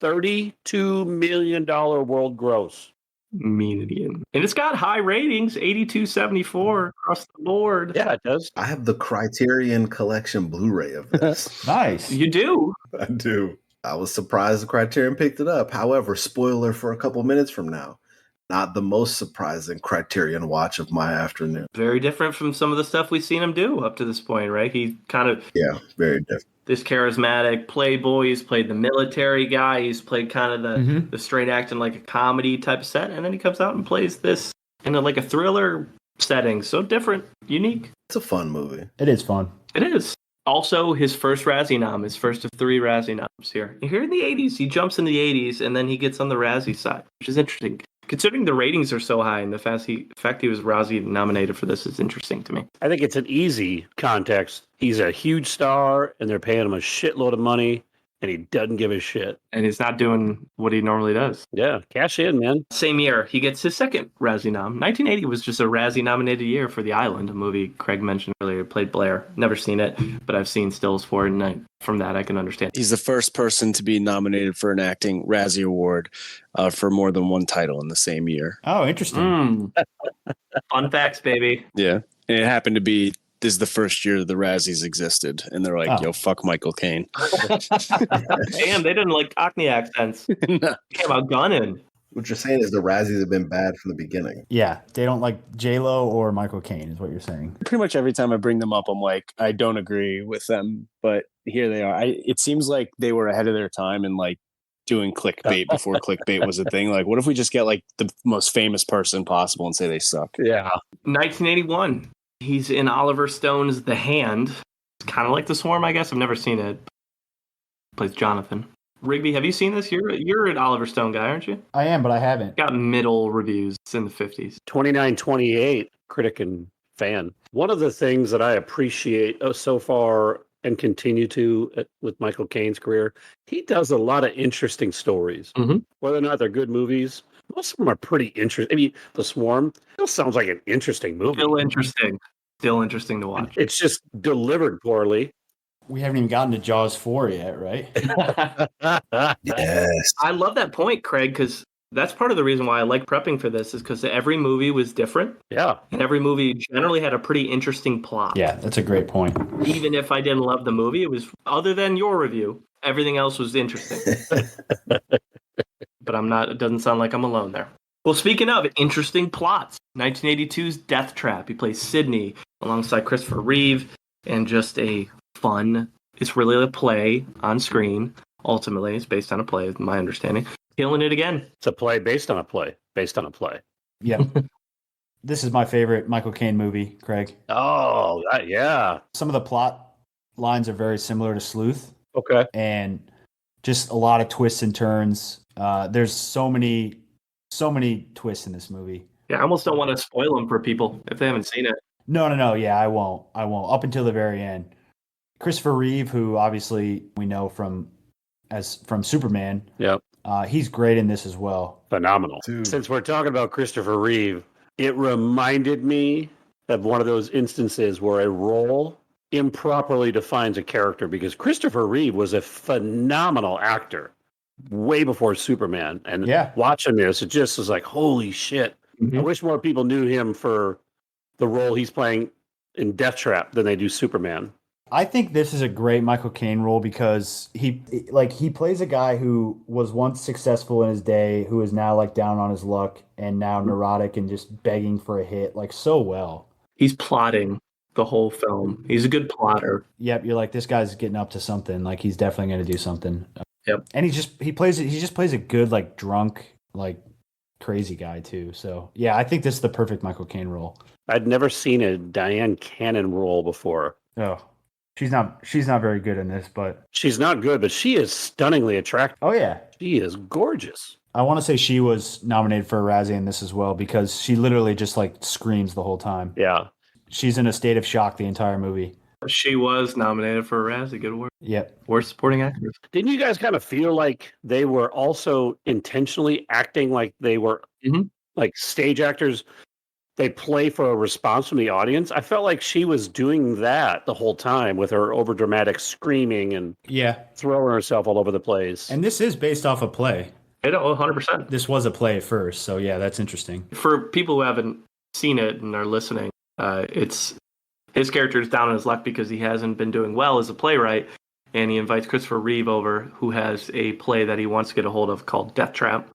$32 million world gross. Median. And it's got high ratings, 82.74 across the board. Yeah, it does. I have the Criterion Collection Blu-ray of this. Nice. You do? I do. I was surprised the Criterion picked it up. However, spoiler for a couple minutes from now, not the most surprising Criterion watch of my afternoon. Very different from some of the stuff we've seen him do up to this point, right? He kind of... Yeah, very different. This charismatic playboy. He's played the military guy. He's played kind of the straight acting like a comedy type of set. And then he comes out and plays this in a thriller setting. So different, unique. It's a fun movie. It is fun. It is. Also, his first Razzie nom, his first of 3 Razzie noms here. Here in the 80s, he jumps in the 80s and then he gets on the Razzie side, which is interesting. Considering the ratings are so high and the fact he was Razzie nominated for this is interesting to me. I think it's an easy context. He's a huge star and they're paying him a shitload of money and he doesn't give a shit. And he's not doing what he normally does. Yeah, cash in, man. Same year, he gets his second Razzie nom. 1980 was just a Razzie nominated year for The Island, a movie Craig mentioned earlier. Played Blair. Never seen it, but I've seen stills for it, and from that I can understand. He's the first person to be nominated for an acting Razzie Award for more than one title in the same year. Oh, interesting. Fun facts, baby. Yeah. And it happened to be, this is the first year the Razzies existed. And they're like, yo, fuck Michael Caine. Damn, they didn't like Cockney accents. No. Came out gunning. What you're saying is the Razzies have been bad from the beginning. Yeah, they don't like J-Lo or Michael Caine is what you're saying. Pretty much every time I bring them up, I'm like, I don't agree with them. But here they are. It seems like they were ahead of their time and doing clickbait before clickbait was a thing. What if we just get the most famous person possible and say they suck? Yeah. 1981. He's in Oliver Stone's The Hand. It's kind of like The Swarm, I guess. I've never seen it. Plays Jonathan. Rigby, have you seen this? You're an Oliver Stone guy, aren't you? I am, but I haven't. Got middle reviews. It's in the 50s. 2928, critic and fan. One of the things that I appreciate so far and continue to with Michael Caine's career, he does a lot of interesting stories. Mm-hmm. Whether or not they're good movies, most of them are pretty interesting. I mean, The Swarm still sounds like an interesting movie. Still interesting to watch. It's just delivered poorly. We haven't even gotten to Jaws 4 yet, right? Yes. I love that point, Craig, because that's part of the reason why I like prepping for this is because every movie was different. Yeah. And every movie generally had a pretty interesting plot. Yeah, that's a great point. Even if I didn't love the movie, it was, other than your review, everything else was interesting. But it doesn't sound like I'm alone there. Well, speaking of interesting plots, 1982's Death Trap. He plays Sidney alongside Christopher Reeve, and just a fun, it's really a play on screen. Ultimately, it's based on a play, my understanding. Killing it again. It's a play based on a play. Based on a play. Yeah. This is my favorite Michael Caine movie, Craig. Oh, yeah. Some of the plot lines are very similar to Sleuth. Okay. And just a lot of twists and turns. There's so many So many twists in this movie. Yeah, I almost don't want to spoil them for people if they haven't seen it. No. Yeah, I won't. Up until the very end. Christopher Reeve, who obviously we know from Superman. Yep. He's great in this as well. Phenomenal. Dude. Since we're talking about Christopher Reeve, it reminded me of one of those instances where a role improperly defines a character, because Christopher Reeve was a phenomenal actor way before Superman. And watching this, it just was like, holy shit. Mm-hmm. I wish more people knew him for the role he's playing in Death Trap than they do Superman. I think this is a great Michael Caine role because he plays a guy who was once successful in his day, who is now like down on his luck and now neurotic and just begging for a hit, like so well. He's plotting the whole film. He's a good plotter. Yep, you're like, this guy's getting up to something. Like he's definitely going to do something. Yep. And he just plays a good like drunk like crazy guy too. So yeah, I think this is the perfect Michael Caine role. I'd never seen a Diane Cannon role before. Oh. She's not very good in this, but she's not good, but she is stunningly attractive. Oh yeah, she is gorgeous. I want to say she was nominated for a Razzie in this as well because she literally just like screams the whole time. Yeah, she's in a state of shock the entire movie. She was nominated for a Razzie. Good work. Yep. Worst supporting actress. Didn't you guys kind of feel like they were also intentionally acting like they were like stage actors? They play for a response from the audience. I felt like she was doing that the whole time with her overdramatic screaming and throwing herself all over the place. And this is based off a play. 100%. This was a play at first, so yeah, that's interesting. For people who haven't seen it and are listening, it's his character is down on his luck because he hasn't been doing well as a playwright, and he invites Christopher Reeve over, who has a play that he wants to get a hold of called Death Trap,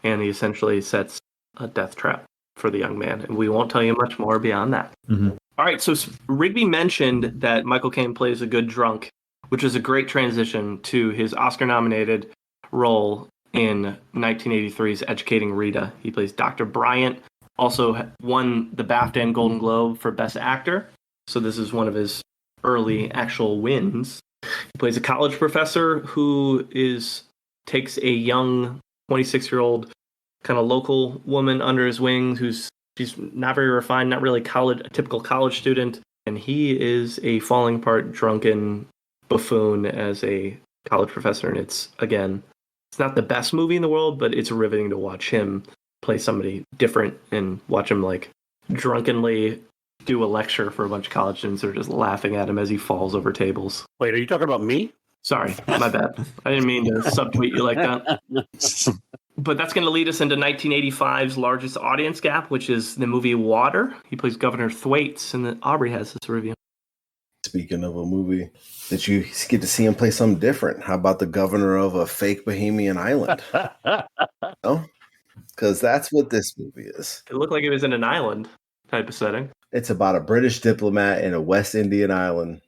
and he essentially sets a death trap for the young man, and we won't tell you much more beyond that. Mm-hmm. All right, so Rigby mentioned that Michael Caine plays a good drunk, which is a great transition to his Oscar-nominated role in 1983's Educating Rita. He plays Dr. Bryant, also won the BAFTA and Golden Globe for Best Actor, so this is one of his early actual wins. He plays a college professor who takes a young 26-year-old kind of local woman under his wing she's not very refined, not really a typical college student, and he is a falling apart drunken buffoon as a college professor. And it's not the best movie in the world, but it's riveting to watch him play somebody different and watch him like drunkenly do a lecture for a bunch of college students that are just laughing at him as he falls over tables. Wait, are you talking about me? Sorry, my bad. I didn't mean to subtweet you like that. But that's going to lead us into 1985's largest audience gap, which is the movie Water. He plays Governor Thwaites, and Aubrey has this review. Speaking of a movie that you get to see him play something different, how about the governor of a fake Bohemian island? No? Because that's what this movie is. It looked like it was in an island type of setting. It's about a British diplomat in a West Indian island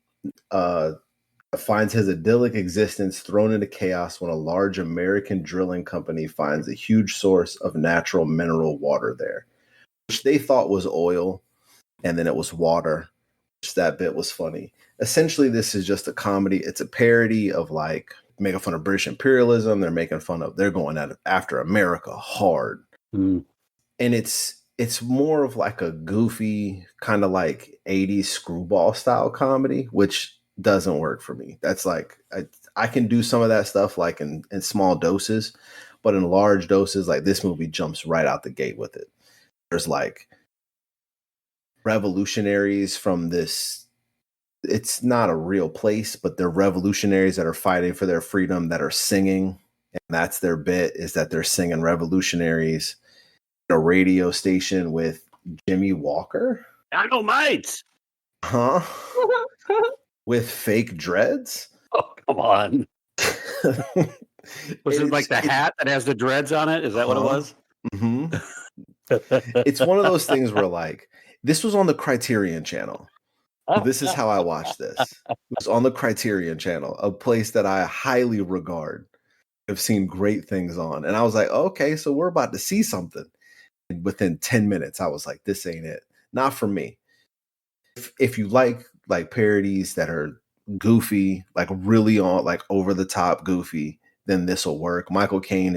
finds his idyllic existence thrown into chaos when a large American drilling company finds a huge source of natural mineral water there, which they thought was oil, and then it was water. Which that bit was funny. Essentially, this is just a comedy. It's a parody of like making fun of British imperialism. They're going after America hard. Mm. And it's more of like a goofy kind of like 80s screwball style comedy, which doesn't work for me. That's like I can do some of that stuff like in small doses, but in large doses, like this movie jumps right out the gate with it. There's like revolutionaries from this, it's not a real place, but they're revolutionaries that are fighting for their freedom that are singing, and that's their bit, is that they're singing revolutionaries. A radio station with Jimmy Walker. Dynamite! Huh? With fake dreads? Oh, come on. Was it like the hat that has the dreads on it? Is that what it was? Mm-hmm. It's one of those things where like, this was on the Criterion Channel. This is how I watched this. It was on the Criterion Channel, a place that I highly regard. I've seen great things on. And I was like, okay, so we're about to see something. And within 10 minutes, I was like, this ain't it. Not for me. If you like parodies that are goofy, like really on like over the top goofy, then this will work. Michael Caine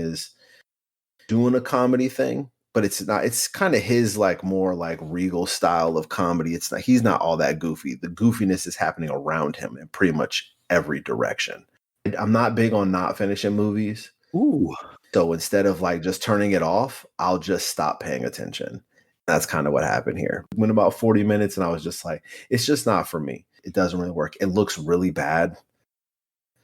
doing a comedy thing, but it's not. It's kind of his like more like regal style of comedy. It's not. He's not all that goofy. The goofiness is happening around him in pretty much every direction. I'm not big on not finishing movies. Ooh. So instead of like just turning it off, I'll just stop paying attention. That's kind of what happened here. Went about 40 minutes and I was just like, it's just not for me. It doesn't really work. It looks really bad.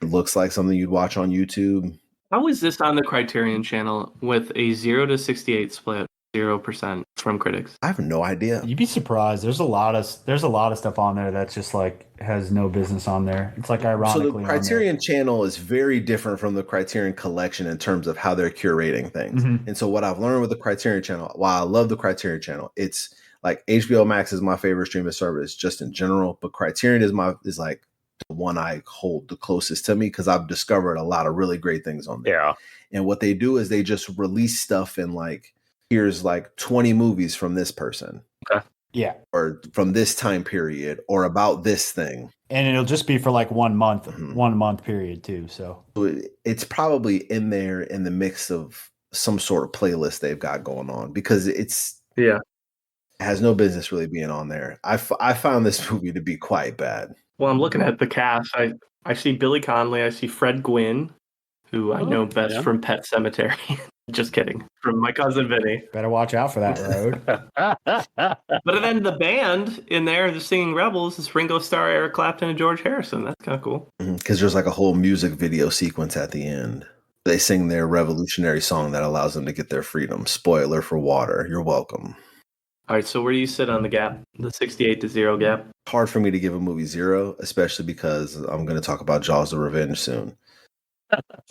It looks like something you'd watch on YouTube. How is this on the Criterion channel with a 0 to 68 split, 0% from critics? I have no idea. You'd be surprised. There's a lot of stuff on there that's just like has no business on there. It's like ironically. So the Criterion channel is very different from the Criterion collection in terms of how they're curating things. Mm-hmm. And so what I've learned with the Criterion channel, while I love the Criterion channel, it's like HBO Max is my favorite streaming service just in general, but Criterion is like the one I hold the closest to me because I've discovered a lot of really great things on there. Yeah. And what they do is they just release stuff in like, here's like 20 movies from this person. Okay. Yeah. Or from this time period or about this thing. And it'll just be for like 1 month, Mhm. 1 month period too. So it's probably in there in the mix of some sort of playlist they've got going on because it has no business really being on there. I found this movie to be quite bad. Well, I'm looking at the cast. I see Billy Connolly. I see Fred Gwynn, who I know best from Pet Sematary. Just kidding. From My Cousin Vinny. better watch out for that road. But then the band in there, the singing Rebels, is Ringo Starr, Eric Clapton, and George Harrison. That's kind of cool. Because there's like a whole music video sequence at the end. They sing their revolutionary song that allows them to get their freedom. Spoiler for Water. You're welcome. All right, so where do you sit on the gap? The 68 to 0 gap? Hard for me to give a movie 0, especially because I'm going to talk about Jaws of Revenge soon.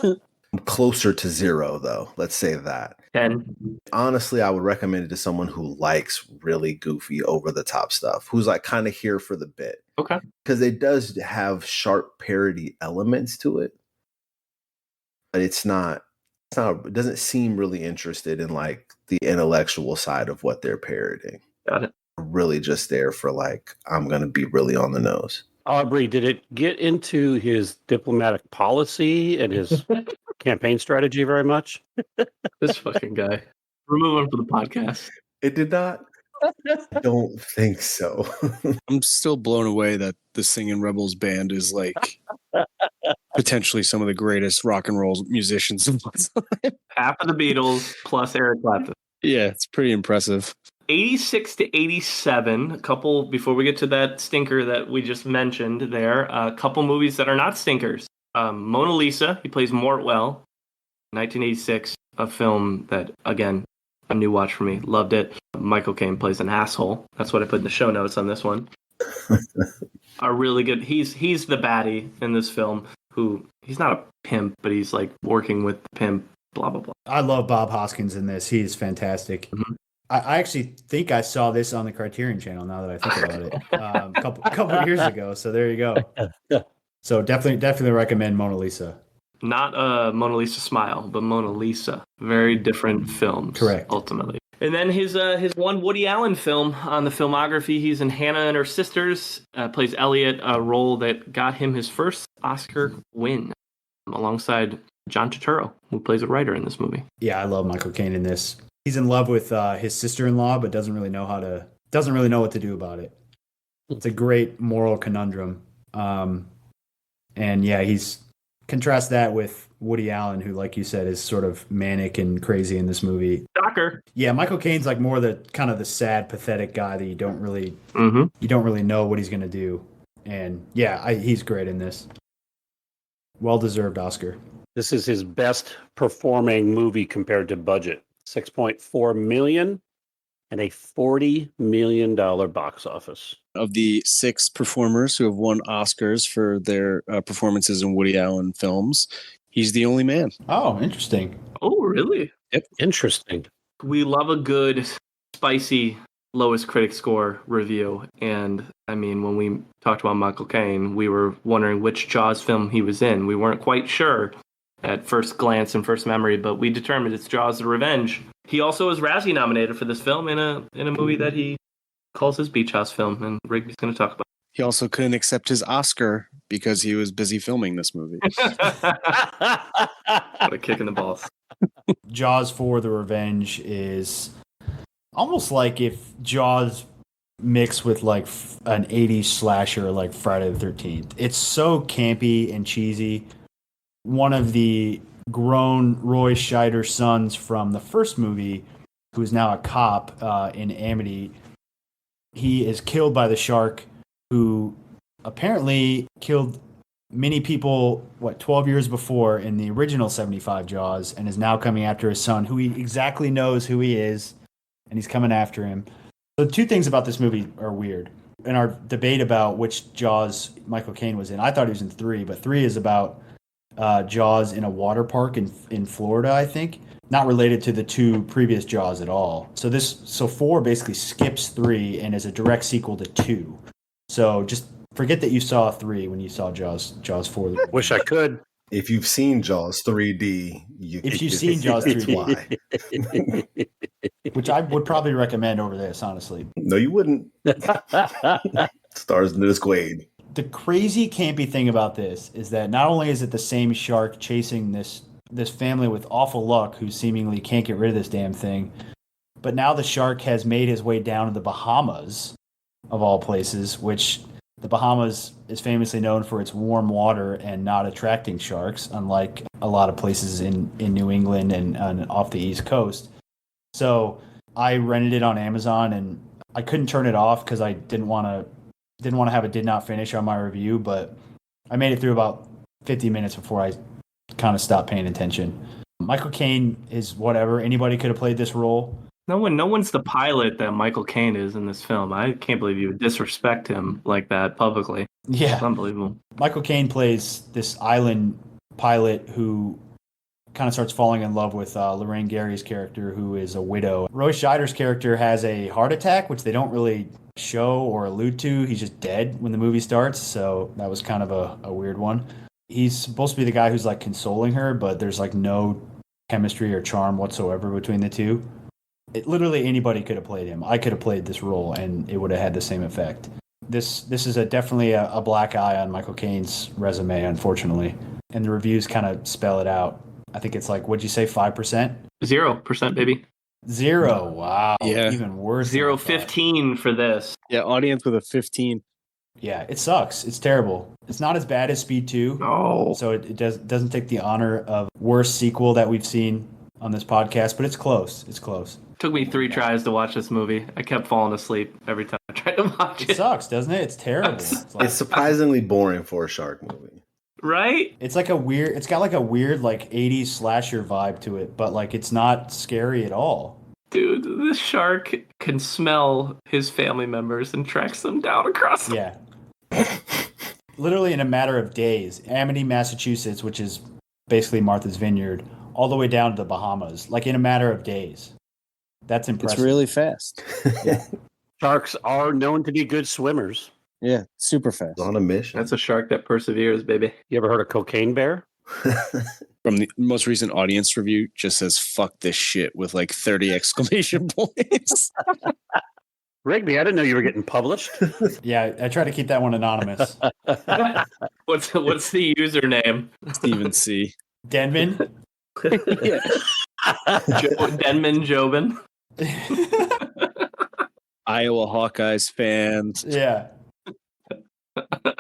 I'm closer to 0, though. Let's say that. 10. Honestly, I would recommend it to someone who likes really goofy, over-the-top stuff, who's like kind of here for the bit. Okay. Because it does have sharp parody elements to it, but it doesn't seem really interested in like the intellectual side of what they're parodying. Got it. Really just there for like, I'm going to be really on the nose. Aubrey, did it get into his diplomatic policy and his campaign strategy very much? This fucking guy. Remove him from the podcast. It did not. I don't think so. I'm still blown away that the Singing Rebels band is like potentially some of the greatest rock and roll musicians of all time. Half of the Beatles plus Eric Clapton. Yeah, it's pretty impressive. 86 to 87, a couple, before we get to that stinker that we just mentioned there, a couple movies that are not stinkers. Mona Lisa, he plays Mortwell, 1986, a film that, again, a new watch for me. Loved it. Michael Caine plays an asshole. That's what I put in the show notes on this one. Are really good. He's the baddie in this film who, he's not a pimp, but he's like working with the pimp, blah, blah, blah. I love Bob Hoskins in this. He's fantastic. Mhm. I actually think I saw this on the Criterion channel now that I think about it. A couple of years ago. So there you go. So definitely recommend Mona Lisa. Not Mona Lisa Smile, but Mona Lisa. Very different films. Correct. Ultimately. And then his one Woody Allen film on the filmography, he's in Hannah and Her Sisters, plays Elliot, a role that got him his first Oscar win, alongside John Turturro, who plays a writer in this movie. Yeah, I love Michael Caine in this. He's in love with his sister-in-law, but doesn't really know what to do about it. It's a great moral conundrum. And yeah, contrast that with Woody Allen, who, like you said, is sort of manic and crazy in this movie. Shocker. Yeah, Michael Caine's like more the kind of the sad, pathetic guy that you don't really know what he's gonna do. And yeah, he's great in this. Well-deserved Oscar. This is his best performing movie compared to budget. $6.4 million and a $40 million box office. Of the 6 performers who have won Oscars for their performances in Woody Allen films, he's the only man. Oh, interesting. Oh, really? Yep. Interesting. We love a good, spicy lowest critic score review. And I mean, when we talked about Michael Caine, we were wondering which Jaws film he was in. We weren't quite sure at first glance and first memory, but we determined it's Jaws: The Revenge. He also was Razzie nominated for this film in a movie that he calls his Beach House film, and Rigby's going to talk about. He also couldn't accept his Oscar because he was busy filming this movie. What a kick in the balls. Jaws 4: The Revenge is almost like if Jaws mixed with like an 80s slasher like Friday the 13th. It's so campy and cheesy. One of the grown Roy Scheider's sons from the first movie, who is now a cop in Amity, he is killed by the shark, who apparently killed many people, 12 years before in the original 75 Jaws, and is now coming after his son, who he exactly knows who he is, and he's coming after him. So two things about this movie are weird. In our debate about which Jaws Michael Caine was in, I thought he was in 3, but 3 is about Jaws in a water park in Florida, I think. Not related to the 2 previous Jaws at all. So 4 basically skips 3 and is a direct sequel to 2. So just forget that you saw 3 when you saw Jaws 4. Wish I could. If you've seen Jaws 3D, If you've seen Jaws 3D. why? Which I would probably recommend over this, honestly. No, you wouldn't. Stars Dennis Quaid. The crazy campy thing about this is that not only is it the same shark chasing this family with awful luck who seemingly can't get rid of this damn thing, but now the shark has made his way down to the Bahamas, of all places, which the Bahamas is famously known for its warm water and not attracting sharks, unlike a lot of places in New England and off the East Coast. So I rented it on Amazon, and I couldn't turn it off because I didn't want to have a did not finish on my review, but I made it through about 50 minutes before I kind of stopped paying attention. Michael Caine is whatever. Anybody could have played this role. No one's the pilot that Michael Caine is in this film. I can't believe you would disrespect him like that publicly. Yeah. It's unbelievable. Michael Caine plays this island pilot who kind of starts falling in love with Lorraine Gary's character, who is a widow. Roy Scheider's character has a heart attack, which they don't really show or allude to. He's just dead when the movie starts, so that was kind of a weird one. He's supposed to be the guy who's like consoling her, but there's like no chemistry or charm whatsoever between the two. Literally anybody could have played him. I could have played this role, and it would have had the same effect. This is definitely a black eye on Michael Caine's resume, unfortunately. And the reviews kind of spell it out. I think it's like, what'd you say, 5%? 0%, baby. 0. Wow. Yeah. Even worse. 0, 15 for this. Yeah, audience with a 15. Yeah, it sucks. It's terrible. It's not as bad as Speed 2. No. So it doesn't take the honor of worst sequel that we've seen on this podcast, but it's close. It's close. Took me 3 tries to watch this movie. I kept falling asleep every time I tried to watch it. It sucks, doesn't it? It's terrible. It's surprisingly boring for a shark movie. Right? It's got like a weird like 80s slasher vibe to it, but like it's not scary at all. Dude, this shark can smell his family members and tracks them down across the... Yeah. Literally in a matter of days, Amity, Massachusetts, which is basically Martha's Vineyard, all the way down to the Bahamas, like in a matter of days. That's impressive. It's really fast. Yeah. Sharks are known to be good swimmers. Yeah, super fast. On a mission. That's a shark that perseveres, baby. You ever heard of cocaine bear? From the most recent audience review, just says "fuck this shit" with like 30 exclamation points. Rigby, I didn't know you were getting published. Yeah, I try to keep that one anonymous. What's the username? Stephen C. Denman? Yeah. Denman Jobin. Iowa Hawkeyes fans. Yeah.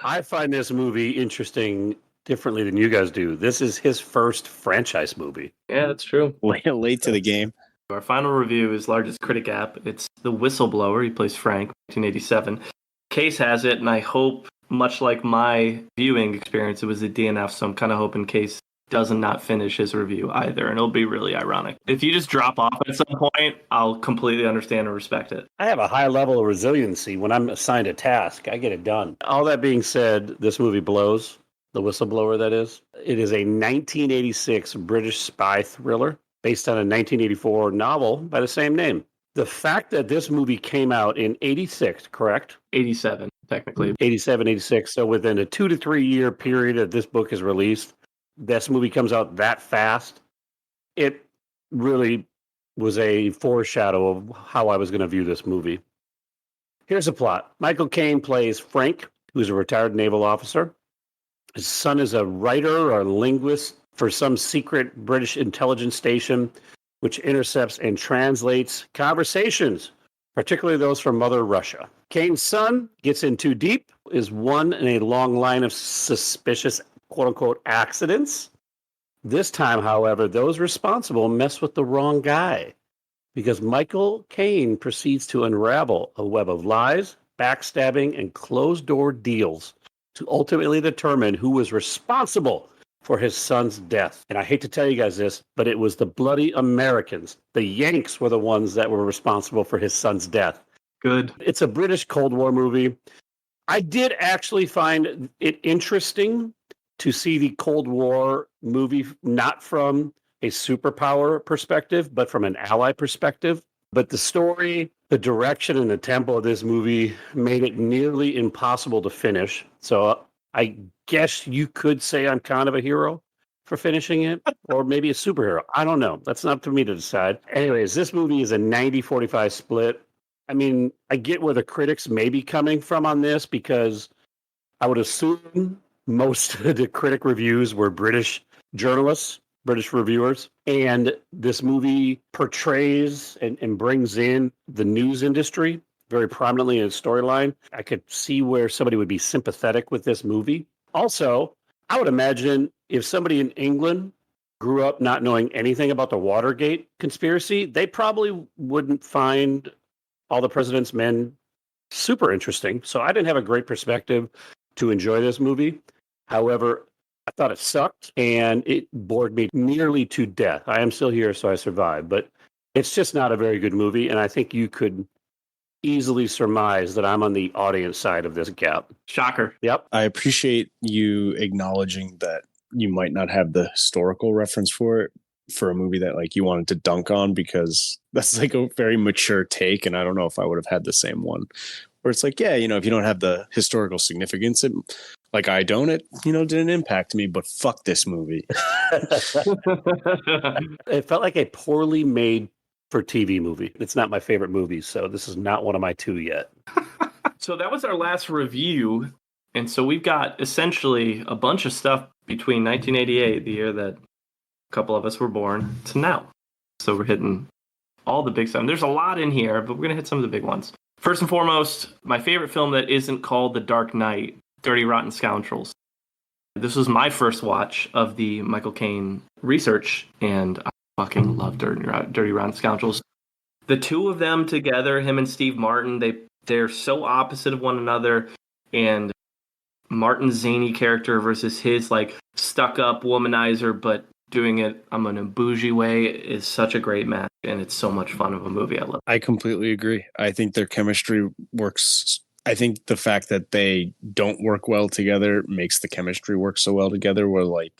I find this movie interesting differently than you guys do. This is his first franchise movie. Yeah, that's true. Late to the game. Our final review is largest critic app. It's The Whistleblower. He plays Frank, 1987. Case has it, and I hope, much like my viewing experience, it was a DNF, so I'm kind of hoping Case does not finish his review either, and it'll be really ironic. If you just drop off at some point, I'll completely understand and respect it. I have a high level of resiliency. When I'm assigned a task, I get it done. All that being said, this movie blows. The Whistleblower, that is. It is a 1986 British spy thriller based on a 1984 novel by the same name. The fact that this movie came out in 86, correct? 87, technically. 87, 86. So within a 2 to 3 year period that this book is released, this movie comes out that fast. It really was a foreshadow of how I was going to view this movie. Here's the plot. Michael Caine plays Frank. who's a retired naval officer. His son is a writer or linguist for some secret British intelligence station, which intercepts and translates conversations, particularly those from Mother Russia. Caine's son gets in too deep, is one in a long line of suspicious, quote-unquote, accidents. This time, however, those responsible mess with the wrong guy, because Michael Caine proceeds to unravel a web of lies, backstabbing, and closed-door deals to ultimately determine who was responsible for his son's death. And I hate to tell you guys this, but it was the bloody Americans. The Yanks were the ones that were responsible for his son's death. Good. It's a British Cold War movie. I did actually find it interesting to see the Cold War movie not from a superpower perspective, but from an ally perspective. But the story, the direction, and the tempo of this movie made it nearly impossible to finish. So I guess you could say I'm kind of a hero for finishing it, or maybe a superhero. I don't know. That's not for me to decide. Anyways, this movie is a 90-45 split. I mean, I get where the critics may be coming from on this, because I would assume most of the critic reviews were British journalists, British reviewers, and this movie portrays and brings in the news industry very prominently in its storyline. I could see where somebody would be sympathetic with this movie. Also, I would imagine if somebody in England grew up not knowing anything about the Watergate conspiracy, they probably wouldn't find All the President's Men super interesting. So I didn't have a great perspective to enjoy this movie. However, I thought it sucked and it bored me nearly to death. I am still here, so I survived. But it's just not a very good movie. And I think you could easily surmise that I'm on the audience side of this gap. Shocker. Yep. I appreciate you acknowledging that you might not have the historical reference for it, for a movie that like you wanted to dunk on, because that's like a very mature take. And I don't know if I would have had the same one, where it's like, yeah, you know, if you don't have the historical significance, it, like I don't, it, you know, didn't impact me, but fuck this movie. It felt like a poorly made for TV movie. It's not my favorite movie, so this is not one of my two yet. So that was our last review. And so we've got essentially a bunch of stuff between 1988, the year that a couple of us were born, to now. So we're hitting all the big stuff. There's a lot in here, but we're going to hit some of the big ones. First and foremost, my favorite film that isn't called The Dark Knight, Dirty Rotten Scoundrels. This was my first watch of the Michael Caine research, and I fucking love Dirty Rotten Scoundrels. The two of them together, him and Steve Martin, they're so opposite of one another, and Martin's zany character versus his like stuck-up womanizer, but doing it in a bougie way is such a great match, and it's so much fun of a movie. I love it. I completely agree. I think their chemistry works. I think the fact that they don't work well together makes the chemistry work so well together, where like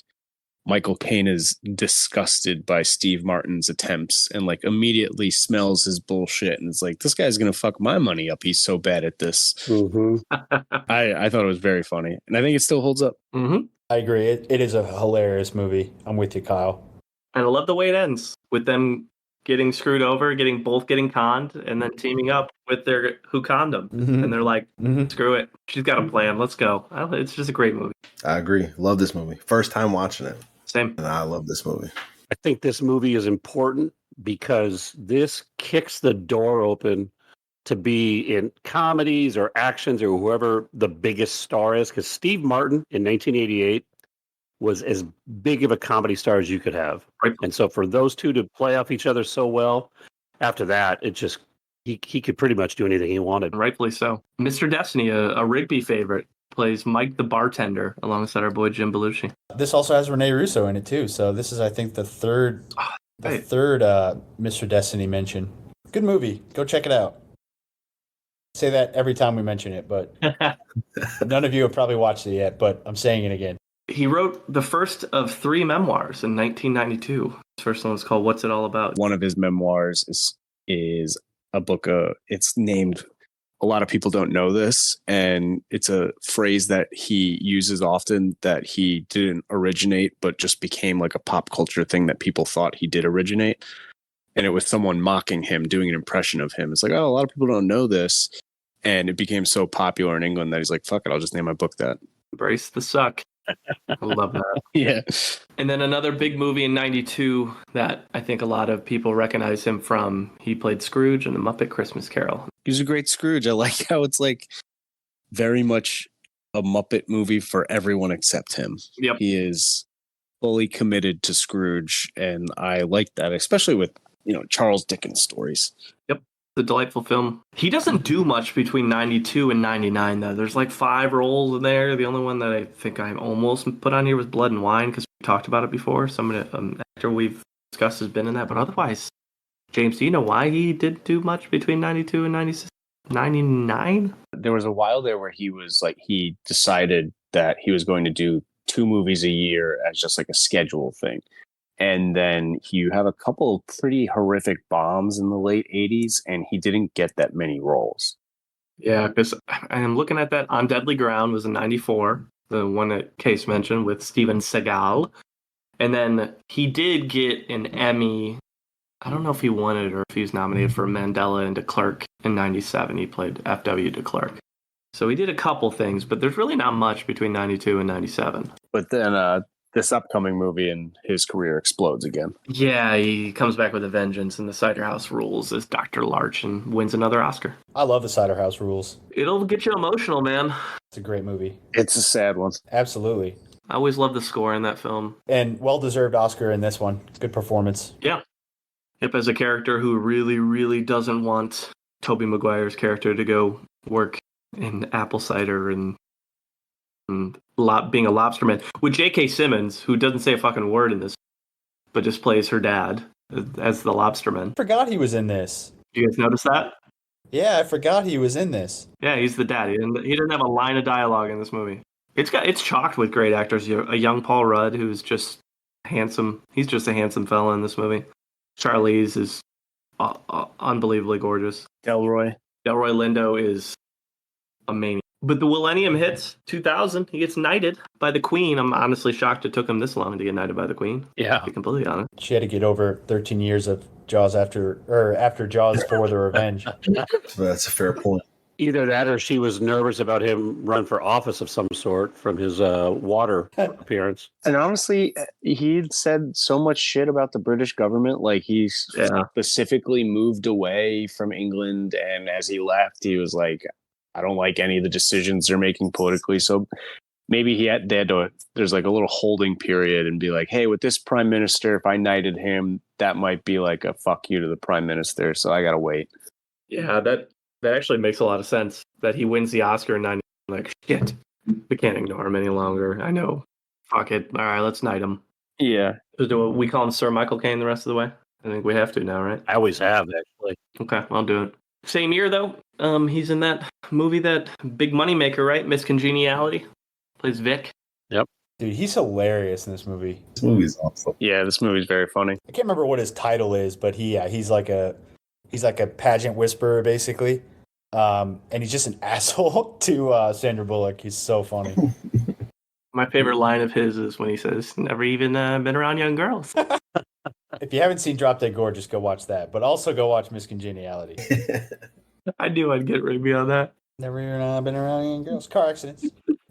Michael Caine is disgusted by Steve Martin's attempts and like immediately smells his bullshit and is like, this guy's going to fuck my money up. He's so bad at this. Mm-hmm. I thought it was very funny, and I think it still holds up. Mm-hmm. I agree. It is a hilarious movie. I'm with you, Kyle. And I love the way it ends with them getting screwed over, both getting conned, and then teaming up with their who conned them. Mm-hmm. And they're like, screw it. She's got a plan. Let's go. It's just a great movie. I agree. Love this movie. First time watching it. Same. And I love this movie. I think this movie is important because this kicks the door open to be in comedies or actions or whoever the biggest star is. Because Steve Martin in 1988 was as big of a comedy star as you could have. Right. And so for those two to play off each other so well, after that, it just, he could pretty much do anything he wanted. Rightfully so. Mr. Destiny, a Rigby favorite, plays Mike the bartender alongside our boy Jim Belushi. This also has Rene Russo in it too. So this is, I think, the third Mr. Destiny mention. Good movie. Go check it out. Say that every time we mention it, but none of you have probably watched it yet, but I'm saying it again. He wrote the first of 3 memoirs in 1992. His first one was called What's It All About? One of his memoirs is a book. It's named, a lot of people don't know this, and it's a phrase that he uses often that he didn't originate, but just became like a pop culture thing that people thought he did originate. And it was someone mocking him, doing an impression of him. It's like, oh, a lot of people don't know this. And it became so popular in England that he's like, fuck it, I'll just name my book that. Embrace the suck. I love that. Yeah. And then another big movie in 92 that I think a lot of people recognize him from. He played Scrooge in The Muppet Christmas Carol. He was a great Scrooge. I like how it's like very much a Muppet movie for everyone except him. Yep. He is fully committed to Scrooge, and I like that, especially with, Charles Dickens stories. Yep. The delightful film. He doesn't do much between 92 and 99, though. There's like 5 roles in there. The only one that I think I almost put on here was Blood and Wine, because we talked about it before. Somebody, actor we've discussed has been in that. But otherwise, James, do you know why he didn't do much between 92 and 99? There was a while there where he decided that he was going to do 2 movies a year as just like a schedule thing. And then you have a couple of pretty horrific bombs in the late 80s, and he didn't get that many roles. Yeah, because I'm looking at that. On Deadly Ground was in 94, the one that Case mentioned with Steven Seagal. And then he did get an Emmy. I don't know if he won it or if he was nominated for Mandela and DeClerc in 97. He played F.W. DeClerc. So he did a couple things, but there's really not much between 92 and 97. But then this upcoming movie and his career explodes again. Yeah, he comes back with a vengeance, and The Cider House Rules as Dr. Larch and wins another Oscar. I love The Cider House Rules. It'll get you emotional, man. It's a great movie. It's a sad one. Absolutely. I always love the score in that film. And well-deserved Oscar in this one. Good performance. Yeah. Hip as a character who really, really doesn't want Tobey Maguire's character to go work in apple cider and being a lobsterman. With J.K. Simmons, who doesn't say a fucking word in this, but just plays her dad as the lobsterman. I forgot he was in this. You guys notice that? Yeah, I forgot he was in this. Yeah, he's the dad. He didn't have a line of dialogue in this movie. It's chocked with great actors. A young Paul Rudd, who's just handsome. He's just a handsome fella in this movie. Charlize is unbelievably gorgeous. Delroy Lindo is a maniac. But the millennium hits 2000. He gets knighted by the Queen. I'm honestly shocked it took him this long to get knighted by the Queen. Yeah, to be completely honest. She had to get over 13 years of Jaws after Jaws for the Revenge. That's a fair point. Either that or she was nervous about him running for office of some sort from his water appearance. And honestly, he'd said so much shit about the British government. Like, he specifically moved away from England. And as he left, he was like, I don't like any of the decisions they're making politically. So maybe they had to, there's like a little holding period and be like, hey, with this prime minister, if I knighted him, that might be like a fuck you to the prime minister. So I got to wait. Yeah, that actually makes a lot of sense that he wins the Oscar in 90. Like, shit, we can't ignore him any longer. I know. Fuck it. All right, let's knight him. Yeah. We call him Sir Michael Caine the rest of the way? I think we have to now, right? I always have, actually. Okay, I'll do it. Same year, though, he's in that movie, that big moneymaker, right? Miss Congeniality. Plays Vic. Yep. Dude, he's hilarious in this movie. This movie's awesome. Yeah, this movie's very funny. I can't remember what his title is, but he's like a pageant whisperer, basically. And he's just an asshole to Sandra Bullock. He's so funny. My favorite line of his is when he says, never even been around young girls. If you haven't seen Drop Dead Gorgeous, go watch that. But also go watch Miss Congeniality. I knew I'd get Rigby on that. Never even been around young girls. Car accidents.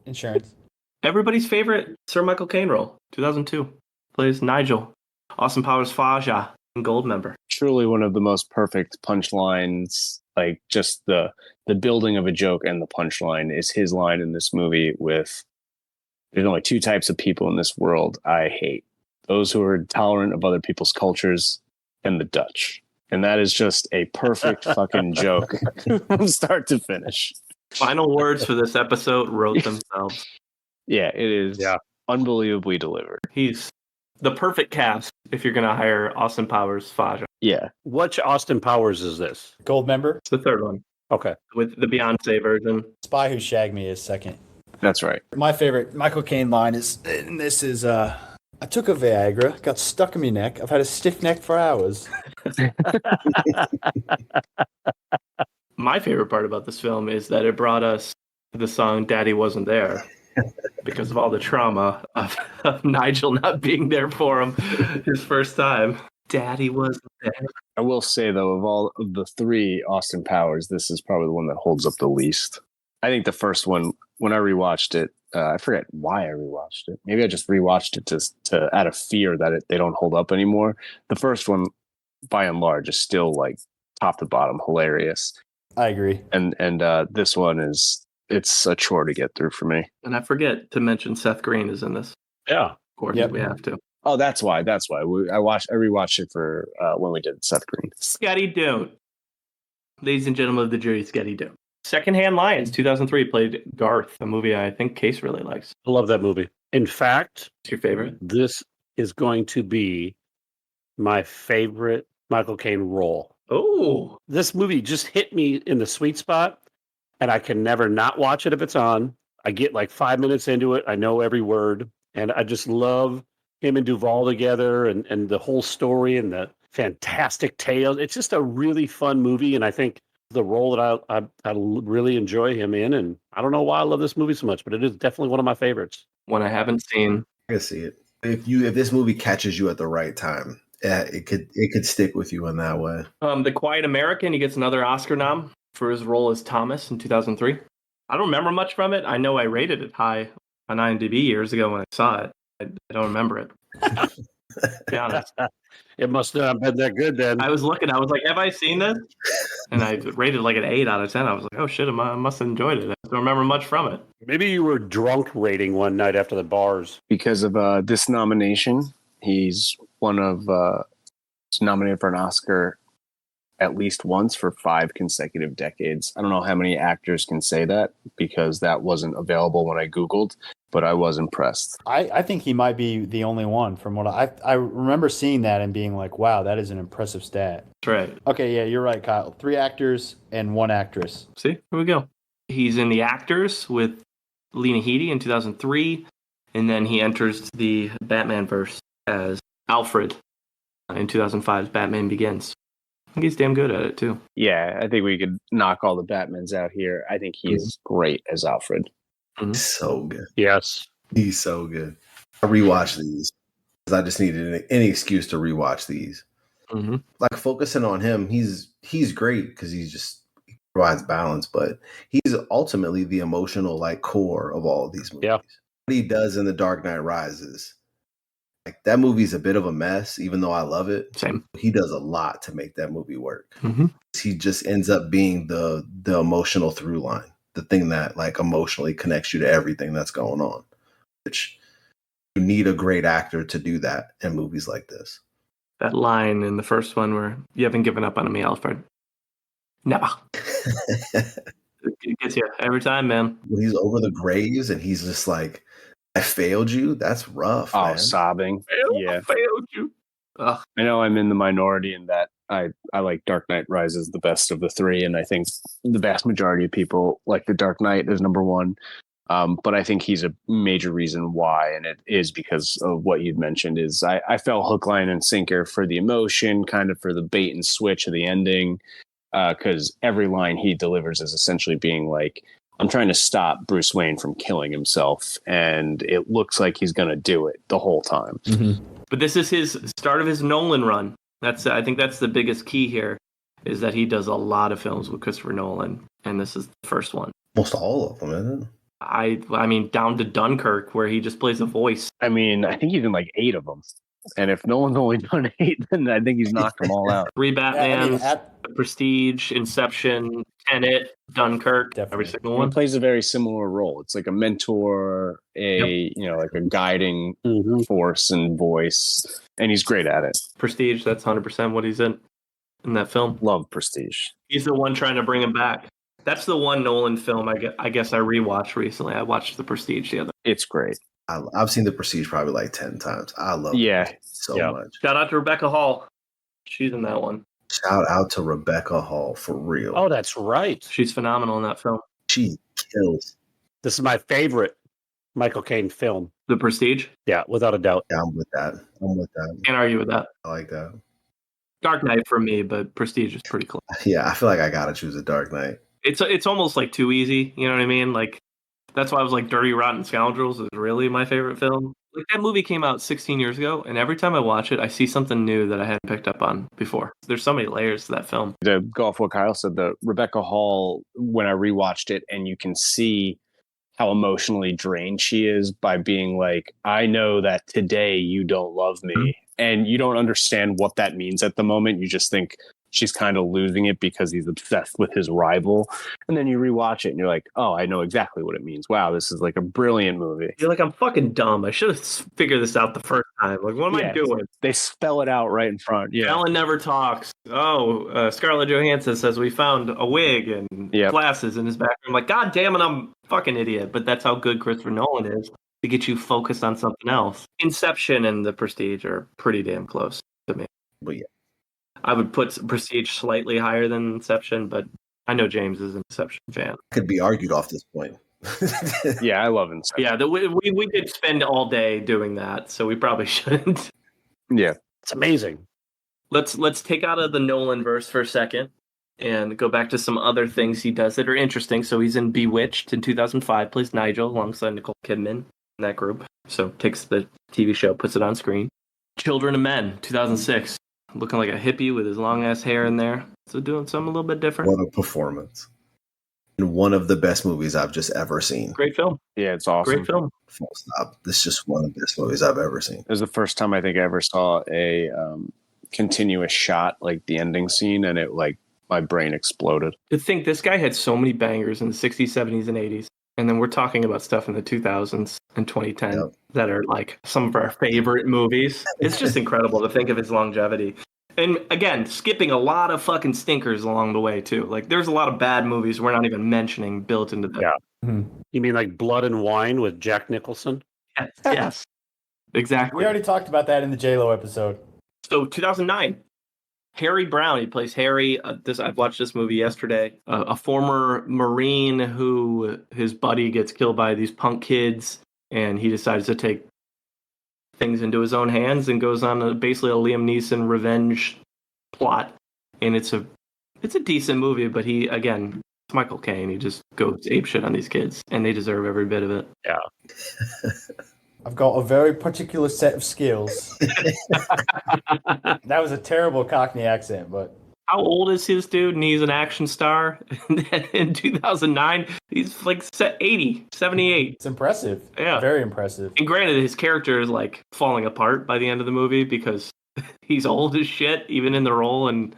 Insurance. Everybody's favorite Sir Michael Caine role, 2002. Plays Nigel. Austin Powers Faja in Goldmember. Truly one of the most perfect punchlines. Like, just the building of a joke and the punchline is his line in this movie with, there's only 2 types of people in this world I hate. Those who are intolerant of other people's cultures and the Dutch. And that is just a perfect fucking joke from start to finish. Final words for this episode wrote themselves. Yeah, it is unbelievably delivered. He's the perfect cast if you're going to hire Austin Powers Faja. Yeah. Which Austin Powers is this? Goldmember. It's the third one. Okay. With the Beyonce version. Spy Who Shagged Me is second. That's right. My favorite Michael Caine line is, and this is, I took a Viagra, got stuck in my neck. I've had a stiff neck for hours. My favorite part about this film is that it brought us the song Daddy Wasn't There because of all the trauma of Nigel not being there for him his first time. Daddy wasn't there. I will say, though, of all of the three Austin Powers, this is probably the one that holds up the least. I think the first one, when I rewatched it, I forget why I rewatched it. Maybe I just rewatched it to out of fear that they don't hold up anymore. The first one, by and large, is still like top to bottom hilarious. I agree. And this one it's a chore to get through for me. And I forget to mention Seth Green is in this. Yeah. Of course, we have to. Oh, that's why. I rewatched it for when we did Seth Green. Scotty Doan. Ladies and gentlemen of the jury, Scotty Doan. Secondhand Lions, 2003, played Garth, a movie I think Case really likes. I love that movie. In fact, What's your favorite? this is going to be my favorite Michael Caine role. Oh, This movie just hit me in the sweet spot, and I can never not watch it if it's on. I get like 5 minutes into it. I know every word, and I just love him and Duvall together and the whole story and the fantastic tales. It's just a really fun movie, and I think the role that I really enjoy him in, and I don't know why I love this movie so much, but it is definitely one of my favorites. one I haven't seen. I can see it. If this movie catches you at the right time, it could stick with you in that way. The Quiet American, he gets another Oscar nom for his role as Thomas in 2003. I don't remember much from it. I know I rated it high on IMDb years ago when I saw it. I don't remember it. To be honest. It must not have been that good then. I was looking, I was like, have I seen this? And I rated like an 8 out of 10. I was like, oh shit, I must have enjoyed it. I don't remember much from it. Maybe you were drunk rating one night after the bars. Because of this nomination, he's nominated for an Oscar at least once for 5 consecutive decades. I don't know how many actors can say that because that wasn't available when I Googled, but I was impressed. I think he might be the only one from what I remember seeing that and being like, wow, that is an impressive stat. That's right. Okay, yeah, you're right, Kyle. 3 actors and 1 actress. See, here we go. He's in The Actors with Lena Headey in 2003, and then he enters the Batman verse as Alfred in 2005's Batman Begins. I think he's damn good at it too. Yeah, I think we could knock all the Batmans out here. I think he's great as Alfred. Mm-hmm. So good. Yes. He's so good. I rewatched these because I just needed any excuse to rewatch these. Mm-hmm. Like focusing on him, he's great because he provides balance, but he's ultimately the emotional like core of all of these movies. Yeah. What he does in The Dark Knight Rises, like that movie's a bit of a mess, even though I love it. Same. He does a lot to make that movie work. Mm-hmm. He just ends up being the emotional through line, the thing that like emotionally connects you to everything that's going on, which you need a great actor to do that in movies like this. That line in the first one where you haven't given up on me, Alfred. Never. It gets you every time, man. When he's over the graves and he's just like, I failed you. That's rough. Oh, man. sobbing. Yeah. Failed you. Ugh. I know I'm in the minority in that I like Dark Knight Rises the best of the 3, and I think the vast majority of people like The Dark Knight as number 1. But I think he's a major reason why, and it is because of what you'd mentioned. Is I fell hook, line, and sinker for the emotion, kind of for the bait and switch of the ending, because every line he delivers is essentially being like, I'm trying to stop Bruce Wayne from killing himself, and it looks like he's going to do it the whole time. Mm-hmm. But this is his start of his Nolan run. I think that's the biggest key here, is that he does a lot of films with Christopher Nolan, and this is the first one. Most all of them, isn't it? I mean, down to Dunkirk, where he just plays a voice. I mean, I think he's in like 8 of them. And if Nolan's only done 8, then I think he's knocked them all out. 3 Batmans, Yeah, Prestige, Inception, Tenet, Dunkirk, every single He one. plays a very similar role. It's like a mentor, like a guiding force and voice, and he's great at it. Prestige, that's 100% what he's in that film. Love Prestige. He's the one trying to bring him back. That's the one Nolan film I guess I rewatched recently. I watched The Prestige the other. It's great. I've seen The Prestige probably like 10 times. I love it so much. Shout out to Rebecca Hall. She's in that one. Shout out to Rebecca Hall for real. Oh, that's right. She's phenomenal in that film. She kills. This is my favorite Michael Caine film. The Prestige. Yeah, without a doubt. Yeah, I'm with that. Can't argue with that. I like that. Dark Knight for me, but Prestige is pretty close. Yeah, I feel like I gotta choose a Dark Knight. It's almost like too easy. You know what I mean? Like that's why I was like, Dirty Rotten Scoundrels is really my favorite film. Like that movie came out 16 years ago, and every time I watch it, I see something new that I hadn't picked up on before. There's so many layers to that film. To go off what Kyle said, the Rebecca Hall, when I rewatched it, and you can see how emotionally drained she is by being like, I know that today you don't love me. And you don't understand what that means at the moment. You just think she's kind of losing it because he's obsessed with his rival. And then you rewatch it and you're like, oh, I know exactly what it means. Wow, this is like a brilliant movie. You're like, I'm fucking dumb. I should have figured this out the first time. Like, what am I doing? They spell it out right in front. Yeah. Alan never talks. Scarlett Johansson says we found a wig and glasses in his background. I'm like, God damn it, I'm a fucking idiot. But that's how good Christopher Nolan is to get you focused on something else. Inception and The Prestige are pretty damn close to me. But yeah. I would put Prestige slightly higher than Inception, but I know James is an Inception fan. Could be argued off this point. Yeah, I love Inception. Yeah, we could spend all day doing that, so we probably shouldn't. Yeah, it's amazing. Let's take out of the Nolan verse for a second and go back to some other things he does that are interesting. So he's in Bewitched in 2005, plays Nigel alongside Nicole Kidman in that group. So takes the TV show, puts it on screen. Children of Men, 2006. Looking like a hippie with his long ass hair in there. So doing something a little bit different. What a performance. And one of the best movies I've just ever seen. Great film. Yeah, it's awesome. Great film. Full stop. This is just one of the best movies I've ever seen. It was the first time I think I ever saw a continuous shot, like the ending scene, and it like my brain exploded. To think this guy had so many bangers in the 60s, 70s, and 80s. And then we're talking about stuff in the 2000s and 2010 that are like some of our favorite movies. It's just incredible to think of his longevity. And again, skipping a lot of fucking stinkers along the way, too. Like, there's a lot of bad movies we're not even mentioning built into the... Yeah. Mm-hmm. You mean like Blood and Wine with Jack Nicholson? Yes. Exactly. We already talked about that in the J-Lo episode. So, 2009. Harry Brown, he plays Harry. I've watched this movie yesterday. A former Marine who his buddy gets killed by these punk kids, and he decides to take things into his own hands and goes on basically a Liam Neeson revenge plot. And it's a decent movie, but it's Michael Caine. He just goes apeshit on these kids, and they deserve every bit of it. Yeah. I've got a very particular set of skills. That was a terrible Cockney accent, but... How old is his dude? And he's an action star. In 2009, he's like 80, 78. It's impressive. Yeah. Very impressive. And granted, his character is like falling apart by the end of the movie because he's old as shit, even in the role. And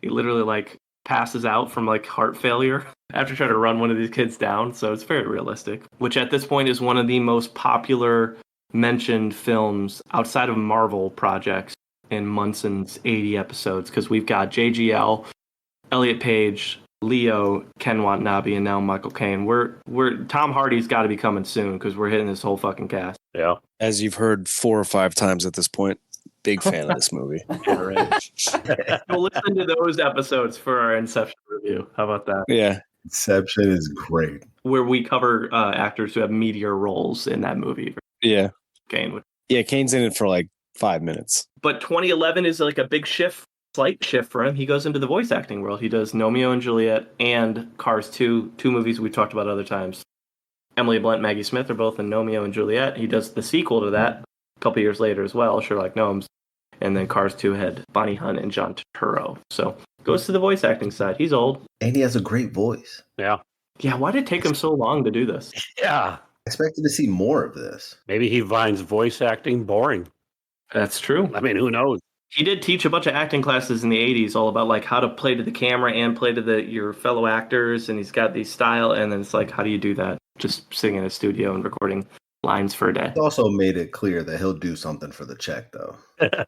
he literally like passes out from like heart failure after trying to run one of these kids down. So it's very realistic, which at this point is one of the most popular mentioned films outside of Marvel projects in Munson's 80 episodes, because we've got JGL, Elliot Page, Leo, Ken Watanabe, and now Michael Caine. We're Tom Hardy's got to be coming soon because we're hitting this whole fucking cast. Yeah. As you've heard 4 or 5 times at this point, big fan of this movie. Yeah, right. Go listen to those episodes for our Inception review. How about that? Yeah. Inception is great. Where we cover actors who have meteor roles in that movie. Yeah. Caine. Yeah, Kane's in it for like 5 minutes. But 2011 is like a big shift, slight shift for him. He goes into the voice acting world. He does Romeo and Juliet and Cars 2, 2 movies we talked about other times. Emily Blunt, Maggie Smith are both in Romeo and Juliet. He does the sequel to that a couple years later as well, Sherlock Gnomes. And then Cars 2 had Bonnie Hunt and John Turturro. So goes to the voice acting side. He's old. And he has a great voice. Yeah. Yeah, why did it take him so long to do this? Yeah. I expected to see more of this. Maybe he finds voice acting boring. That's true. I mean, who knows? He did teach a bunch of acting classes in the 80s, all about like how to play to the camera and play to your fellow actors. And he's got these style. And then it's like, how do you do that? Just sitting in a studio and recording lines for a day. He also made it clear that he'll do something for the check, though.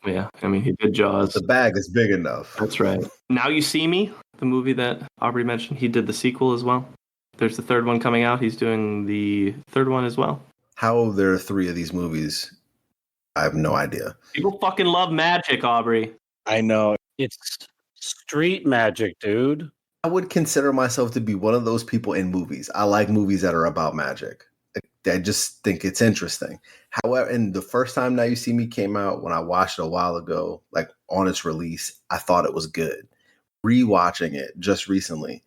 Yeah, I mean, he did Jaws. The bag is big enough. That's right. Now You See Me, the movie that Aubrey mentioned, he did the sequel as well. There's the third one coming out. He's doing the third one as well. How there are 3 of these movies, I have no idea. People fucking love magic, Aubrey. I know. It's street magic, dude. I would consider myself to be one of those people in movies. I like movies that are about magic. I just think it's interesting. However, and the first time Now You See Me came out, when I watched it a while ago, like on its release, I thought it was good. Rewatching it just recently,